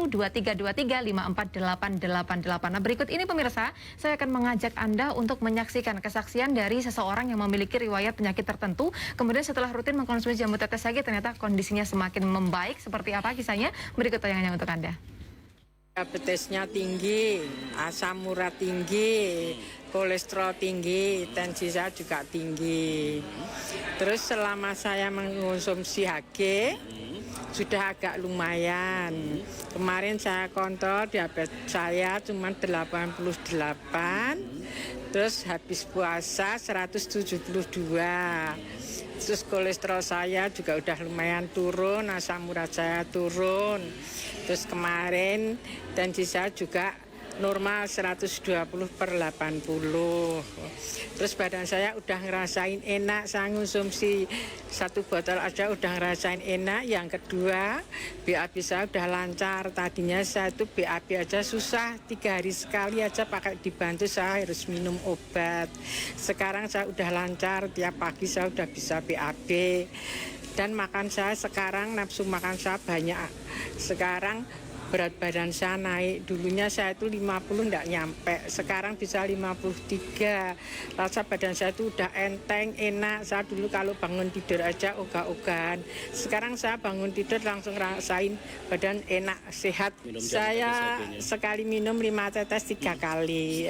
081-2323-54888. Nah, berikut ini pemirsa, saya akan mengajak Anda untuk menyaksikan kesaksian dari seseorang yang memiliki riwayat penyakit tertentu. Kemudian setelah rutin mengkonsumsi jamu tetes HG, ternyata kondisinya semakin membaik. Seperti apa kisahnya? Berikut tayangannya untuk Anda. Diabetesnya tinggi, asam urat tinggi, kolesterol tinggi, tensi saya juga tinggi. Terus selama saya mengkonsumsi HG, sudah agak lumayan. Kemarin saya kontrol diabetes saya cuma 88, terus habis puasa 172. Terus kolesterol saya juga udah lumayan turun, asam urat saya turun. Terus kemarin tensi saya juga normal 120/80. Terus badan saya udah ngerasain enak, saya konsumsi 1 botol aja udah ngerasain enak. Yang kedua, BAB saya udah lancar. Tadinya saya itu BAB aja susah, 3 hari sekali aja pakai dibantu saya harus minum obat. Sekarang saya udah lancar, tiap pagi saya udah bisa BAB. Dan makan saya sekarang, nafsu makan saya banyak. Sekarang berat badan saya naik. Dulunya saya itu 50 enggak nyampe, sekarang bisa 53. Rasa badan saya itu udah enteng, enak. Saya dulu kalau bangun tidur aja ogah-ogahan. Sekarang saya bangun tidur langsung rasain badan enak, sehat. Saya sekali minum 5 tetes 3 kali.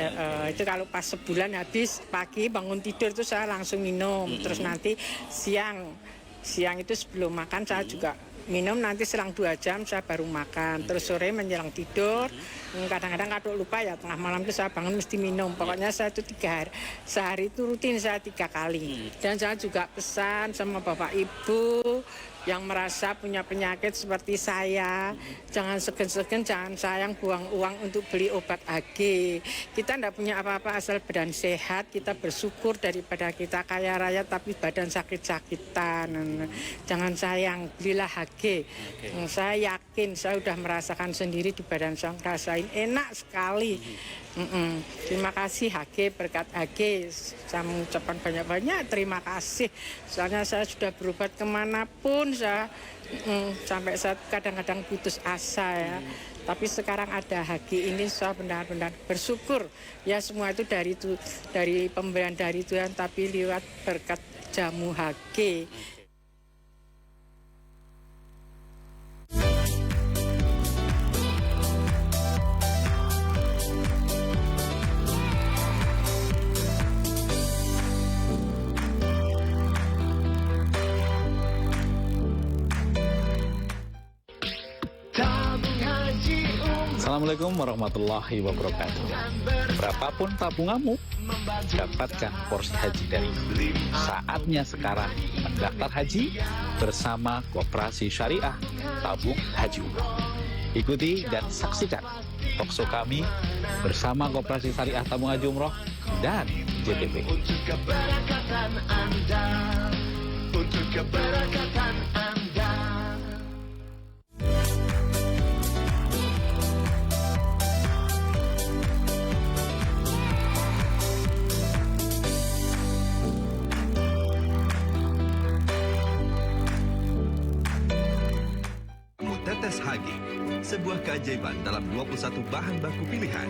Itu kalau pas sebulan habis, pagi bangun tidur itu saya langsung minum. Terus nanti siang itu sebelum makan saya juga minum, nanti selang 2 jam saya baru makan. Terus sore menjelang tidur, kadang-kadang kalau lupa ya tengah malam itu saya bangun mesti minum. Pokoknya saya itu 3 hari, sehari itu rutin saya 3 kali. Dan saya juga pesan sama Bapak Ibu yang merasa punya penyakit seperti saya, jangan segen-segen, jangan sayang buang uang untuk beli obat HG. Kita tidak punya apa-apa asal badan sehat, kita bersyukur daripada kita kaya raya tapi badan sakit-sakitan. Jangan sayang, belilah HG. Saya yakin, saya sudah merasakan sendiri di badan saya, ngerasain enak sekali. Terima kasih HG, berkat HG saya mengucapkan banyak-banyak terima kasih. Soalnya saya sudah berobat kemanapun, saya sampai saya kadang-kadang putus asa ya. Tapi sekarang ada HG ini, saya benar-benar bersyukur. Ya semua itu dari pemberian dari Tuhan, tapi lewat berkat jamu HG. Assalamualaikum warahmatullahi wabarakatuh. Berapapun tabunganmu, dapatkan porsi haji dari saatnya sekarang mendaftar haji bersama Koperasi Syariah Tabung Haji Umroh. Ikuti dan saksikan talkshow kami bersama Koperasi Syariah Tabung Haji Umroh dan JTP. Untuk keberkatan Anda, untuk keberkatan Anda. Tetes HG, sebuah keajaiban dalam 21 bahan baku pilihan.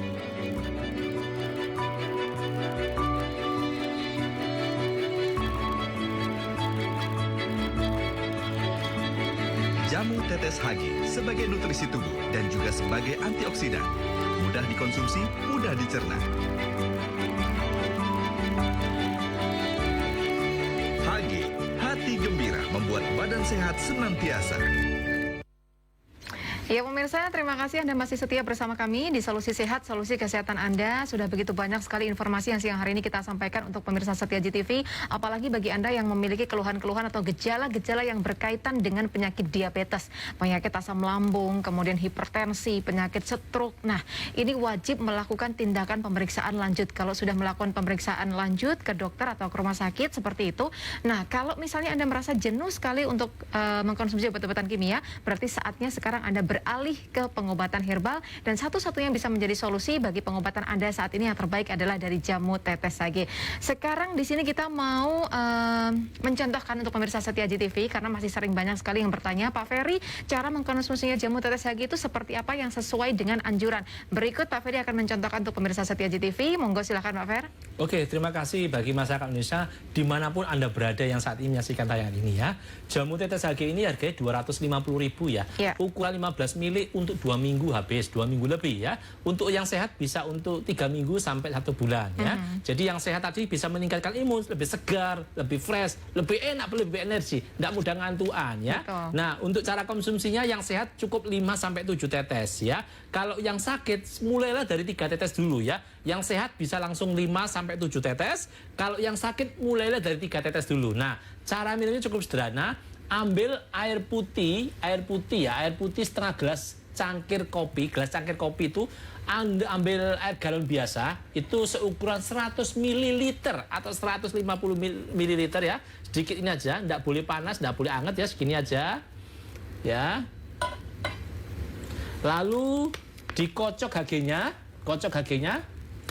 Jamu tetes HG sebagai nutrisi tubuh dan juga sebagai antioksidan. Mudah dikonsumsi, mudah dicerna. HG, hati gembira membuat badan sehat senantiasa. Ya pemirsa, terima kasih Anda masih setia bersama kami di Solusi Sehat, Solusi Kesehatan Anda. Sudah begitu banyak sekali informasi yang siang hari ini kita sampaikan untuk pemirsa setia JTV. Apalagi bagi Anda yang memiliki keluhan-keluhan atau gejala-gejala yang berkaitan dengan penyakit diabetes, penyakit asam lambung, kemudian hipertensi, penyakit stroke. Nah, ini wajib melakukan tindakan pemeriksaan lanjut. Kalau sudah melakukan pemeriksaan lanjut ke dokter atau ke rumah sakit seperti itu. Nah, kalau misalnya Anda merasa jenuh sekali untuk mengkonsumsi obat-obatan kimia, berarti saatnya sekarang Anda beralih ke pengobatan herbal, dan satu-satunya yang bisa menjadi solusi bagi pengobatan Anda saat ini yang terbaik adalah dari jamu tetes HG. Sekarang di sini kita mau mencontohkan untuk pemirsa setia JTV karena masih sering banyak sekali yang bertanya, Pak Ferry, cara mengkonsumsinya jamu tetes HG itu seperti apa yang sesuai dengan anjuran? Berikut Pak Ferry akan mencontohkan untuk pemirsa setia JTV. Monggo silakan Pak Fer. Oke, terima kasih bagi masyarakat Indonesia dimanapun Anda berada yang saat ini menyaksikan tayangan ini ya. Jamu tetes HG ini harganya 250.000 ya. Ukuran 15 mili untuk 2 minggu habis, 2 minggu lebih ya. Untuk yang sehat bisa untuk 3 minggu sampai 1 bulan ya. Jadi yang sehat tadi bisa meningkatkan imun, lebih segar, lebih fresh, lebih enak, lebih energi, tidak mudah ngantuan ya. Nah, untuk cara konsumsinya yang sehat cukup 5 sampai 7 tetes ya. Kalau yang sakit mulailah dari 3 tetes dulu ya. Yang sehat bisa langsung 5 sampai 7 tetes. Kalau yang sakit mulailah dari 3 tetes dulu. Nah, cara minumnya cukup sederhana. Ambil air putih setengah gelas cangkir kopi. Gelas cangkir kopi itu Anda ambil air galon biasa, itu seukuran 100 ml atau 150 ml ya. Sedikit ini aja, tidak boleh panas, tidak boleh hangat ya, segini aja. Ya. Lalu dikocok HG-nya,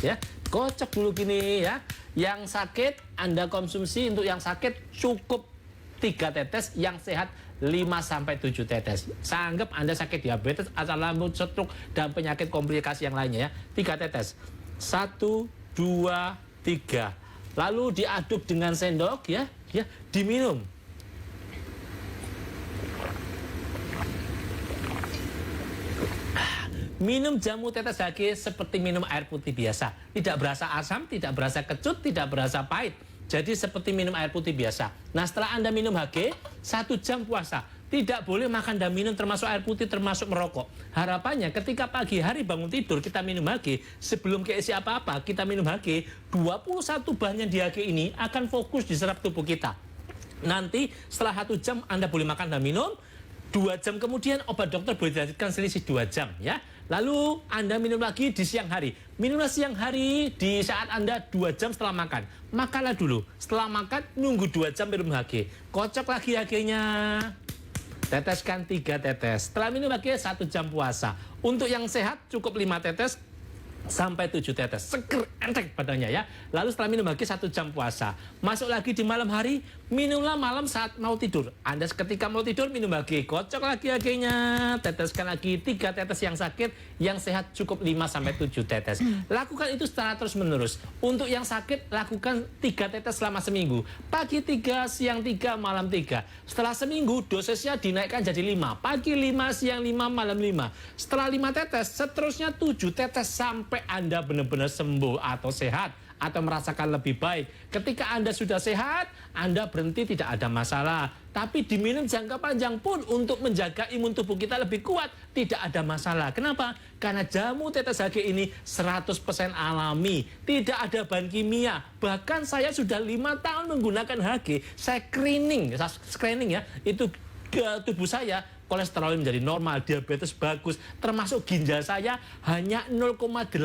ya. Kocok dulu gini ya. Yang sakit Anda konsumsi, untuk yang sakit cukup 3 tetes, yang sehat 5-7 tetes. Saya anggap Anda sakit diabetes, asam lambung, stroke, dan penyakit komplikasi yang lainnya ya. 3 tetes. 1, 2, 3. Lalu diaduk dengan sendok ya, diminum. Minum jamu tetes HG seperti minum air putih biasa. Tidak berasa asam, tidak berasa kecut, tidak berasa pahit. Jadi seperti minum air putih biasa. Nah, setelah Anda minum HG, 1 jam puasa. Tidak boleh makan dan minum termasuk air putih, termasuk merokok. Harapannya ketika pagi hari bangun tidur kita minum HG, sebelum keisi apa-apa kita minum HG, 21 bahan yang di HG ini akan fokus diserap tubuh kita. Nanti setelah 1 jam Anda boleh makan dan minum, 2 jam kemudian obat dokter boleh dilanjutkan selisih 2 jam ya. Lalu Anda minum lagi di siang hari. Minumlah siang hari di saat Anda 2 jam setelah makan. Makanlah dulu. Setelah makan nunggu 2 jam minum HG. Kocok lagi HG-nya. Teteskan 3 tetes. Setelah minum HG 1 jam puasa. Untuk yang sehat cukup 5 tetes sampai 7 tetes. Seger, enteng badannya ya. Lalu setelah minum HG 1 jam puasa. Masuk lagi di malam hari, minumlah malam saat mau tidur. Anda ketika mau tidur minum HG, kocok lagi HG-nya, teteskan lagi 3 tetes yang sakit, yang sehat cukup 5-7 tetes. Lakukan itu secara terus-menerus. Untuk yang sakit, lakukan 3 tetes selama seminggu. Pagi 3, siang 3, malam 3. Setelah seminggu, dosisnya dinaikkan jadi 5. Pagi 5, siang 5, malam 5. Setelah 5 tetes, seterusnya 7 tetes sampai Anda benar-benar sembuh atau sehat atau merasakan lebih baik. Ketika Anda sudah sehat, Anda berhenti tidak ada masalah. Tapi diminum jangka panjang pun untuk menjaga imun tubuh kita lebih kuat, tidak ada masalah. Kenapa? Karena jamu tetes HG ini 100% alami, tidak ada bahan kimia. Bahkan saya sudah 5 tahun menggunakan HG, saya screening ya, itu ke tubuh saya, kolesterol menjadi normal, diabetes bagus, termasuk ginjal saya hanya 0,8.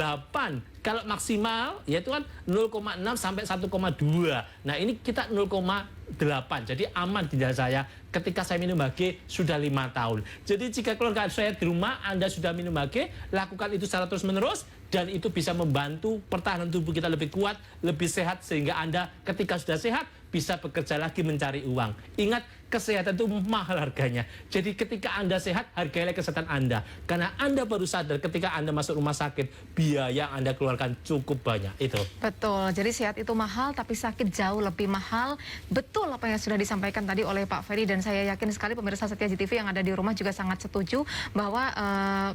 Kalau maksimal yaitu kan 0,6 sampai 1,2. Nah, ini kita 0,8. Jadi aman ginjal saya ketika saya minum HG sudah 5 tahun. Jadi jika keluarga saya di rumah Anda sudah minum HG, lakukan itu secara terus-menerus dan itu bisa membantu pertahanan tubuh kita lebih kuat, lebih sehat sehingga Anda ketika sudah sehat bisa bekerja lagi mencari uang. Ingat, kesehatan itu mahal harganya. Jadi ketika Anda sehat, hargailah kesehatan Anda. Karena Anda baru sadar ketika Anda masuk rumah sakit, biaya yang Anda keluarkan cukup banyak. Itu. Betul, jadi sehat itu mahal, tapi sakit jauh lebih mahal. Betul apa yang sudah disampaikan tadi oleh Pak Ferry, dan saya yakin sekali pemirsa Setia TV yang ada di rumah juga sangat setuju bahwa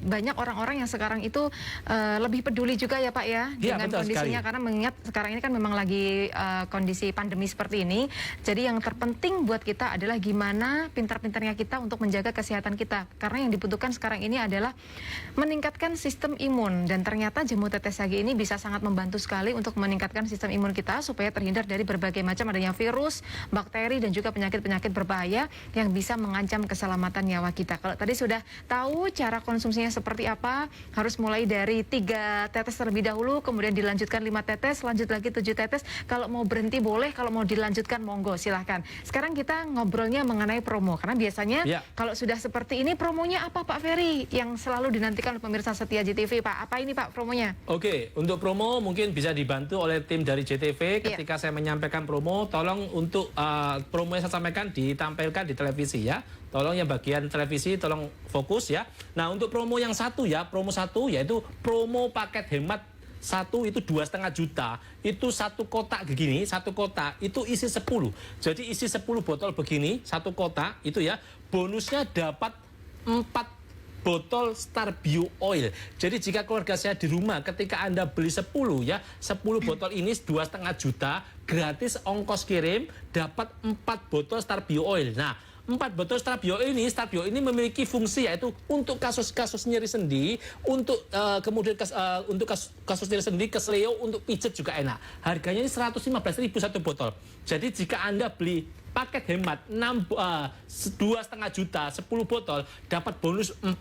banyak orang-orang yang sekarang itu lebih peduli juga ya Pak ya, dengan kondisinya. Karena mengingat sekarang ini kan memang lagi kondisi pandemi seperti ini. Jadi yang terpenting buat kita adalah gimana pintar-pintarnya kita untuk menjaga kesehatan kita. Karena yang dibutuhkan sekarang ini adalah meningkatkan sistem imun. Dan ternyata jamu tetes HG ini bisa sangat membantu sekali untuk meningkatkan sistem imun kita supaya terhindar dari berbagai macam adanya virus, bakteri, dan juga penyakit-penyakit berbahaya yang bisa mengancam keselamatan nyawa kita. Kalau tadi sudah tahu cara konsumsinya seperti apa, harus mulai dari 3 tetes terlebih dahulu, kemudian dilanjutkan 5 tetes, lanjut lagi 7 tetes. Kalau mau berhenti boleh, kalau mau dilanjutkan monggo, silahkan. Sekarang kita ngobrolnya mengenai promo, karena biasanya kalau sudah seperti ini promonya apa Pak Ferry yang selalu dinantikan oleh pemirsa Setia JTV Pak? Apa ini Pak promonya? Oke, untuk promo mungkin bisa dibantu oleh tim dari JTV. Ketika saya menyampaikan promo, tolong untuk promo yang saya sampaikan ditampilkan di televisi ya. Tolong yang bagian televisi tolong fokus ya. Nah, untuk promo yang satu ya, promo 1 yaitu promo paket hemat 1 itu 2,5 juta. Itu 1 kotak begini, 1 kotak itu isi 10. Jadi isi 10 botol begini, 1 kotak itu ya. Bonusnya dapat 4 botol Star Bio Oil. Jadi jika keluarga saya di rumah ketika Anda beli 10 ya, 10 botol ini 2,5 juta, gratis ongkos kirim, dapat 4 botol Star Bio Oil. Nah, 4 botol Star Bio ini memiliki fungsi yaitu untuk kasus-kasus nyeri sendi, untuk kemudian untuk kasus nyeri sendi, kesleo, untuk pijet juga enak. Harganya ini 115.000 1 botol. Jadi jika Anda beli paket hemat 2,5 juta 10 botol, dapat bonus 4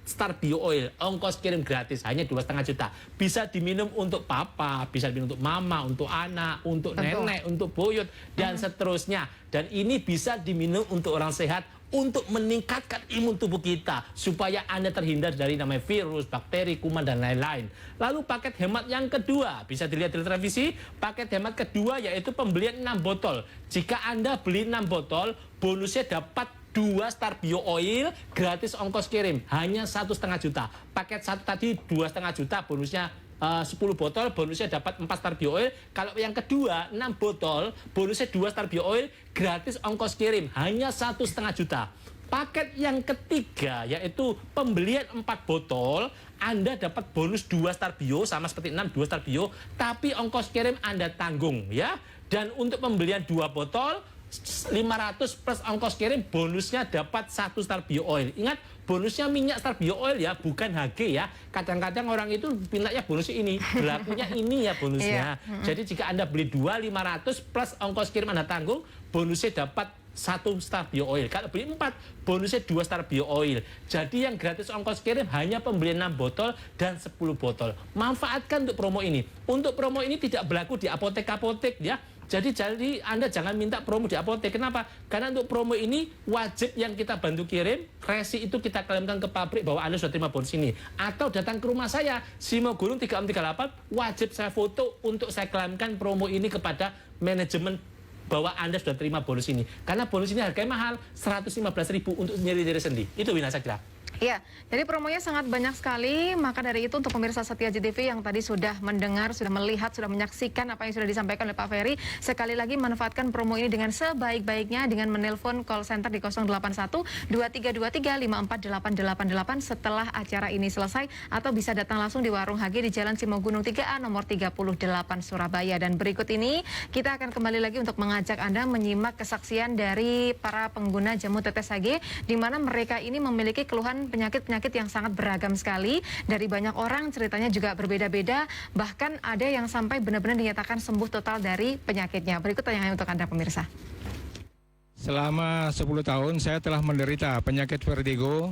Star Bio Oil, ongkos kirim gratis, hanya 2,5 juta. Bisa diminum untuk papa, bisa diminum untuk mama, untuk anak, untuk nenek, untuk buyut, dan seterusnya. Dan ini bisa diminum untuk orang sehat, untuk meningkatkan imun tubuh kita supaya Anda terhindar dari namanya virus, bakteri, kuman dan lain-lain. Lalu paket hemat yang kedua, bisa dilihat di televisi, paket hemat kedua yaitu pembelian 6 botol. Jika Anda beli 6 botol, bonusnya dapat 2 Star Bio Oil gratis ongkos kirim, hanya 1,5 juta. Paket 1 tadi 2,5 juta, bonusnya 10 botol, bonusnya dapat 4 Star Bio Oil. Kalau yang kedua 6 botol, bonusnya 2 Star Bio Oil gratis ongkos kirim, hanya 1,5 juta. Paket yang ketiga yaitu pembelian 4 botol, Anda dapat bonus 2 Star Bio, sama seperti 6, 2 Star Bio, tapi ongkos kirim Anda tanggung ya. Dan untuk pembelian 2 botol 500 plus ongkos kirim, bonusnya dapat 1 Star Bio Oil. Ingat, bonusnya minyak Star Bio Oil ya, bukan HG ya. Kadang-kadang orang itu mintanya bonusnya ini, berlakunya ini ya bonusnya. Jadi jika Anda beli 2, 500 plus ongkos kirim Anda tanggung, bonusnya dapat 1 Star Bio Oil. Kalau beli 4, bonusnya 2 Star Bio Oil. Jadi yang gratis ongkos kirim hanya pembelian 6 botol dan 10 botol. Manfaatkan untuk promo ini. Untuk promo ini tidak berlaku di apotek-apotek ya. Jadi Anda jangan minta promo di apotek. Kenapa? Karena untuk promo ini wajib yang kita bantu kirim, resi itu kita klaimkan ke pabrik bahwa Anda sudah terima bonus ini. Atau datang ke rumah saya, Simogurung 3638, wajib saya foto untuk saya klaimkan promo ini kepada manajemen bahwa Anda sudah terima bonus ini. Karena bonus ini harganya mahal, 115.000 untuk sendiri-sendiri sendi. Itu Wina, saya kira. Iya, jadi promonya sangat banyak sekali. Maka dari itu untuk pemirsa Setia JTV yang tadi sudah mendengar, sudah melihat, sudah menyaksikan apa yang sudah disampaikan oleh Pak Ferry, sekali lagi manfaatkan promo ini dengan sebaik-baiknya dengan menelpon call center di 081-2323-54888 setelah acara ini selesai, atau bisa datang langsung di Warung HG di Jalan Simogunung 3A nomor 38 Surabaya. Dan berikut ini kita akan kembali lagi untuk mengajak Anda menyimak kesaksian dari para pengguna jamu tetes HG, di mana mereka ini memiliki keluhan penyakit-penyakit yang sangat beragam sekali. Dari banyak orang ceritanya juga berbeda-beda, bahkan ada yang sampai benar-benar dinyatakan sembuh total dari penyakitnya. Berikut tayangannya untuk Anda pemirsa. Selama 10 tahun saya telah menderita penyakit vertigo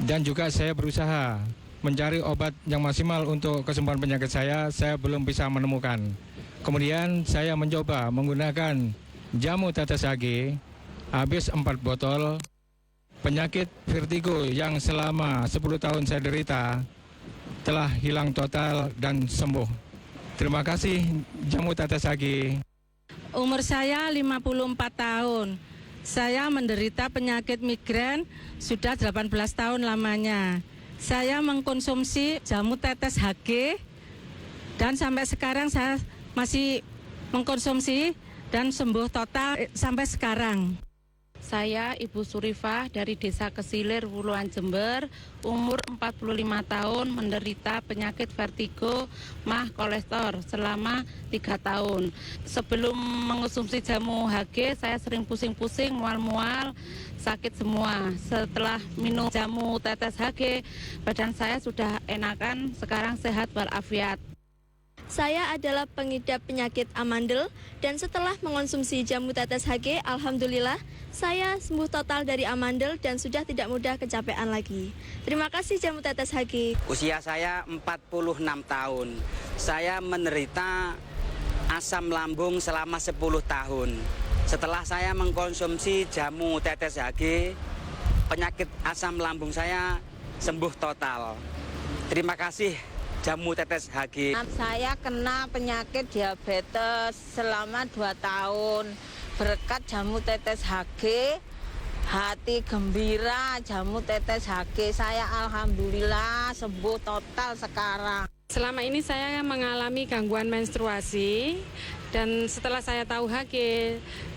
dan juga saya berusaha mencari obat yang maksimal untuk kesembuhan penyakit saya belum bisa menemukan. Kemudian saya mencoba menggunakan jamu tetes HG, habis 4 botol. Penyakit vertigo yang selama 10 tahun saya derita telah hilang total dan sembuh. Terima kasih jamu tetes HG. Umur saya 54 tahun. Saya menderita penyakit migrain sudah 18 tahun lamanya. Saya mengkonsumsi jamu tetes HG dan sampai sekarang saya masih mengkonsumsi dan sembuh total sampai sekarang. Saya Ibu Surifah dari Desa Kesilir, Wuluan Jember, umur 45 tahun, menderita penyakit vertigo mah kolestor selama 3 tahun. Sebelum mengonsumsi jamu HG, saya sering pusing-pusing, mual-mual, sakit semua. Setelah minum jamu tetes HG, badan saya sudah enakan, sekarang sehat walafiat. Saya adalah pengidap penyakit amandel dan setelah mengonsumsi jamu tetes HG, alhamdulillah saya sembuh total dari amandel dan sudah tidak mudah kecapean lagi. Terima kasih jamu tetes HG. Usia saya 46 tahun. Saya menderita asam lambung selama 10 tahun. Setelah saya mengkonsumsi jamu tetes HG, penyakit asam lambung saya sembuh total. Terima kasih jamu tetes HG. Saya kena penyakit diabetes selama 2 tahun. Berkat jamu tetes HG, hati gembira jamu tetes HG. Saya alhamdulillah sembuh total sekarang. Selama ini saya mengalami gangguan menstruasi dan setelah saya tahu HG,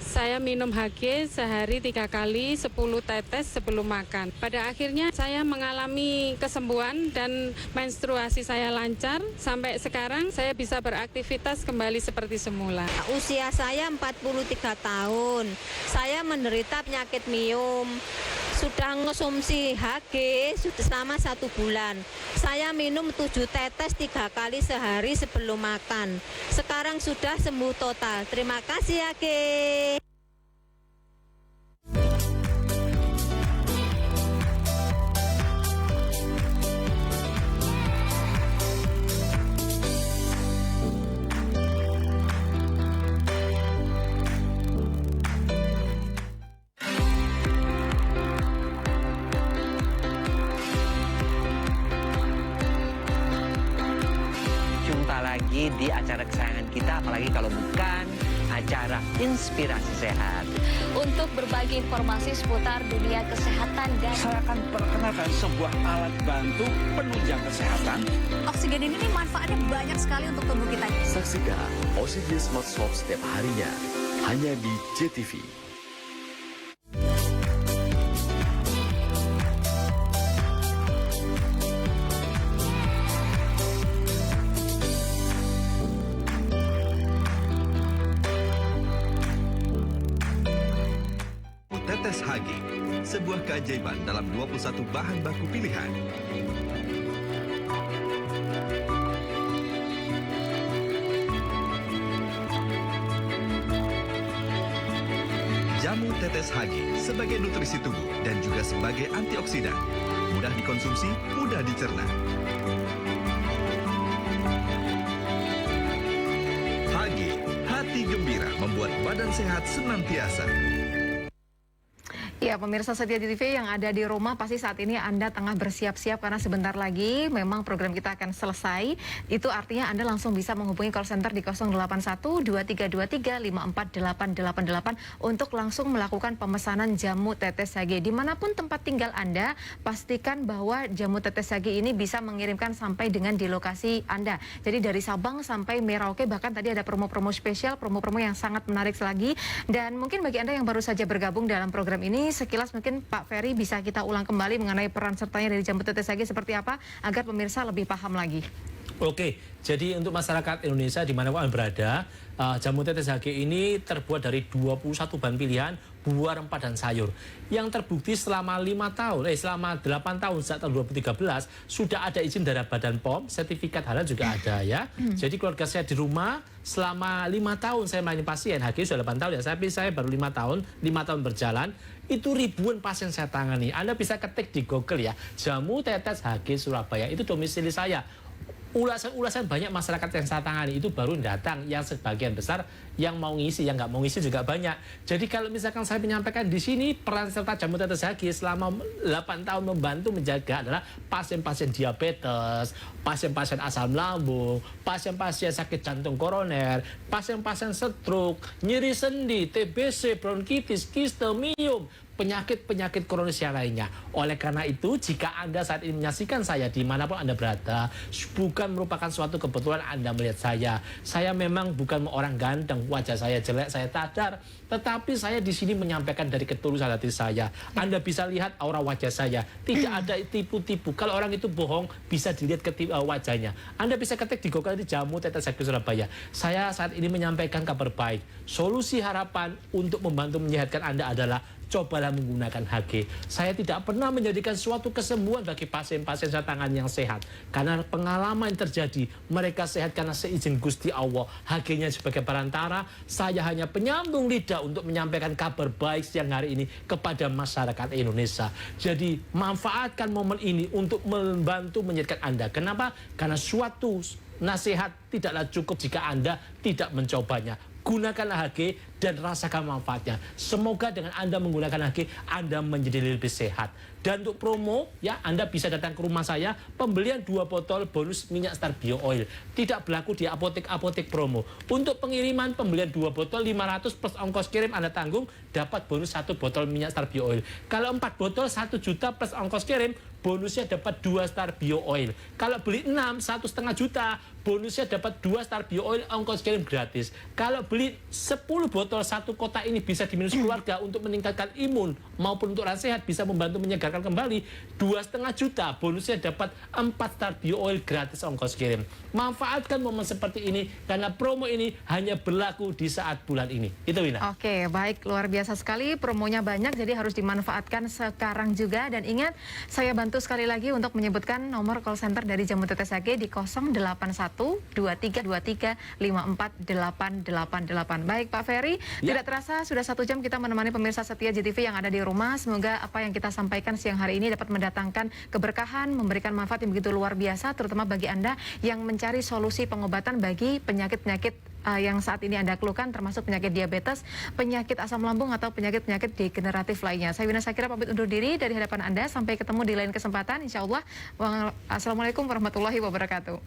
saya minum HG sehari 3 kali 10 tetes sebelum makan. Pada akhirnya saya mengalami kesembuhan dan menstruasi saya lancar. Sampai sekarang saya bisa beraktivitas kembali seperti semula. Usia saya 43 tahun. Saya menderita penyakit miom. Sudah mengonsumsi HG sudah selama 1 bulan. Saya minum 7 tetes 3 kali sehari sebelum makan. Sekarang sudah sembuh total. Terima kasih HG. lagi di acara kesayangan kita, apalagi kalau bukan acara Inspirasi Sehat. Untuk berbagi informasi seputar dunia kesehatan dan Saya akan perkenalkan sebuah alat bantu penunjang kesehatan. Oksigen ini manfaatnya banyak sekali untuk tubuh kita. Saksikan Oxygen Smart Swab setiap harinya hanya di JTV. Tetes HG, sebuah keajaiban dalam 21 bahan baku pilihan. Jamu tetes HG sebagai nutrisi tubuh dan juga sebagai antioksidan. Mudah dikonsumsi, mudah dicerna. HG, hati gembira membuat badan sehat senantiasa. Ya, pemirsa setia TV yang ada di rumah, pasti saat ini Anda tengah bersiap-siap karena sebentar lagi memang program kita akan selesai. Itu artinya Anda langsung bisa menghubungi call center di 081-2323-54888 untuk langsung melakukan pemesanan jamu tetes HG. Dimanapun tempat tinggal Anda, pastikan bahwa jamu tetes HG ini bisa mengirimkan sampai dengan di lokasi Anda. Jadi dari Sabang sampai Merauke, bahkan tadi ada promo-promo spesial, promo-promo yang sangat menarik lagi. Dan mungkin bagi Anda yang baru saja bergabung dalam program ini, sekilas mungkin Pak Ferry bisa kita ulang kembali mengenai peran sertanya dari jamu tetes HG seperti apa agar pemirsa lebih paham lagi. Oke, jadi untuk masyarakat Indonesia dimanapun Anda berada, jamu tetes HG ini terbuat dari 21 bahan pilihan, buah, rempah, dan sayur. Yang terbukti selama 8 tahun sejak tahun 2013 sudah ada izin dari Badan POM, sertifikat halal juga ada ya. Jadi keluarga saya di rumah selama 5 tahun saya melayani pasien, HG sudah 8 tahun ya, saya baru 5 tahun berjalan. Itu ribuan pasien saya tangani. Anda bisa ketik di Google ya, jamu tetes HG Surabaya, itu domisili saya. Ulasan banyak masyarakat yang saya tangani itu baru datang, yang sebagian besar yang mau ngisi, yang nggak mau ngisi juga banyak. Jadi kalau misalkan saya menyampaikan di sini peran serta jamu tetes HG selama 8 tahun membantu menjaga adalah pasien-pasien diabetes, pasien-pasien asam lambung, pasien-pasien sakit jantung koroner, pasien-pasien stroke, nyeri sendi, TBC, bronkitis, kiste, miom, penyakit-penyakit kronis yang lainnya. Oleh karena itu, jika Anda saat ini menyaksikan saya dimanapun Anda berada, bukan merupakan suatu kebetulan Anda melihat saya. Saya memang bukan orang ganteng, wajah saya jelek, saya sadar. Tetapi saya di sini menyampaikan dari ketulusan hati saya. Anda bisa lihat aura wajah saya. Tidak ada tipu-tipu. Kalau orang itu bohong, bisa dilihat wajahnya. Anda bisa ketik di Google di jamu tetes HG Surabaya. Saya saat ini menyampaikan kabar baik. Solusi harapan untuk membantu menyehatkan Anda adalah cobalah menggunakan HG. Saya tidak pernah menjadikan suatu kesembuhan bagi pasien-pasien saya tangani yang sehat. Karena pengalaman yang terjadi, mereka sehat karena seizin Gusti Allah. HG-nya sebagai perantara, saya hanya penyambung lidah untuk menyampaikan kabar baik siang hari ini kepada masyarakat Indonesia. Jadi, manfaatkan momen ini untuk membantu menyehatkan Anda. Kenapa? Karena suatu nasihat tidaklah cukup jika Anda tidak mencobanya. Gunakanlah HG dan rasakan manfaatnya. Semoga dengan Anda menggunakan HG, Anda menjadi lebih sehat. Dan untuk promo, ya Anda bisa datang ke rumah saya, pembelian 2 botol bonus minyak Star Bio Oil. Tidak berlaku di apotek-apotek promo. Untuk pengiriman pembelian 2 botol 500 plus ongkos kirim Anda tanggung, dapat bonus 1 botol minyak Star Bio Oil. Kalau 4 botol 1 juta plus ongkos kirim, bonusnya dapat 2 Star Bio Oil. Kalau beli 6, 1,5 juta, bonusnya dapat 2 Star Bio Oil, ongkos kirim gratis. Kalau beli 10 botol 1 kotak ini bisa diminum keluarga untuk meningkatkan imun maupun untuk orang sehat, bisa membantu menyegarkan kembali. 2,5 juta, bonusnya dapat 4 Star Bio Oil gratis ongkos kirim. Manfaatkan momen seperti ini karena promo ini hanya berlaku di saat bulan ini. Itu Wina. Oke, baik, luar biasa sekali, promonya banyak jadi harus dimanfaatkan sekarang juga. Dan ingat, saya bantu sekali lagi untuk menyebutkan nomor call center dari jamu tetes HG di 081-2323-54888. Baik Pak Ferry, tidak terasa sudah 1 jam kita menemani pemirsa setia JTV yang ada di rumah. Semoga apa yang kita sampaikan siang hari ini dapat mendatangkan keberkahan, memberikan manfaat yang begitu luar biasa, terutama bagi Anda yang mencari solusi pengobatan bagi penyakit-penyakit yang saat ini Anda keluhkan, termasuk penyakit diabetes, penyakit asam lambung, atau penyakit-penyakit degeneratif lainnya. Saya Wina Sakira pamit undur diri dari hadapan Anda. Sampai ketemu di lain kesempatan, insya Allah. Assalamualaikum warahmatullahi wabarakatuh.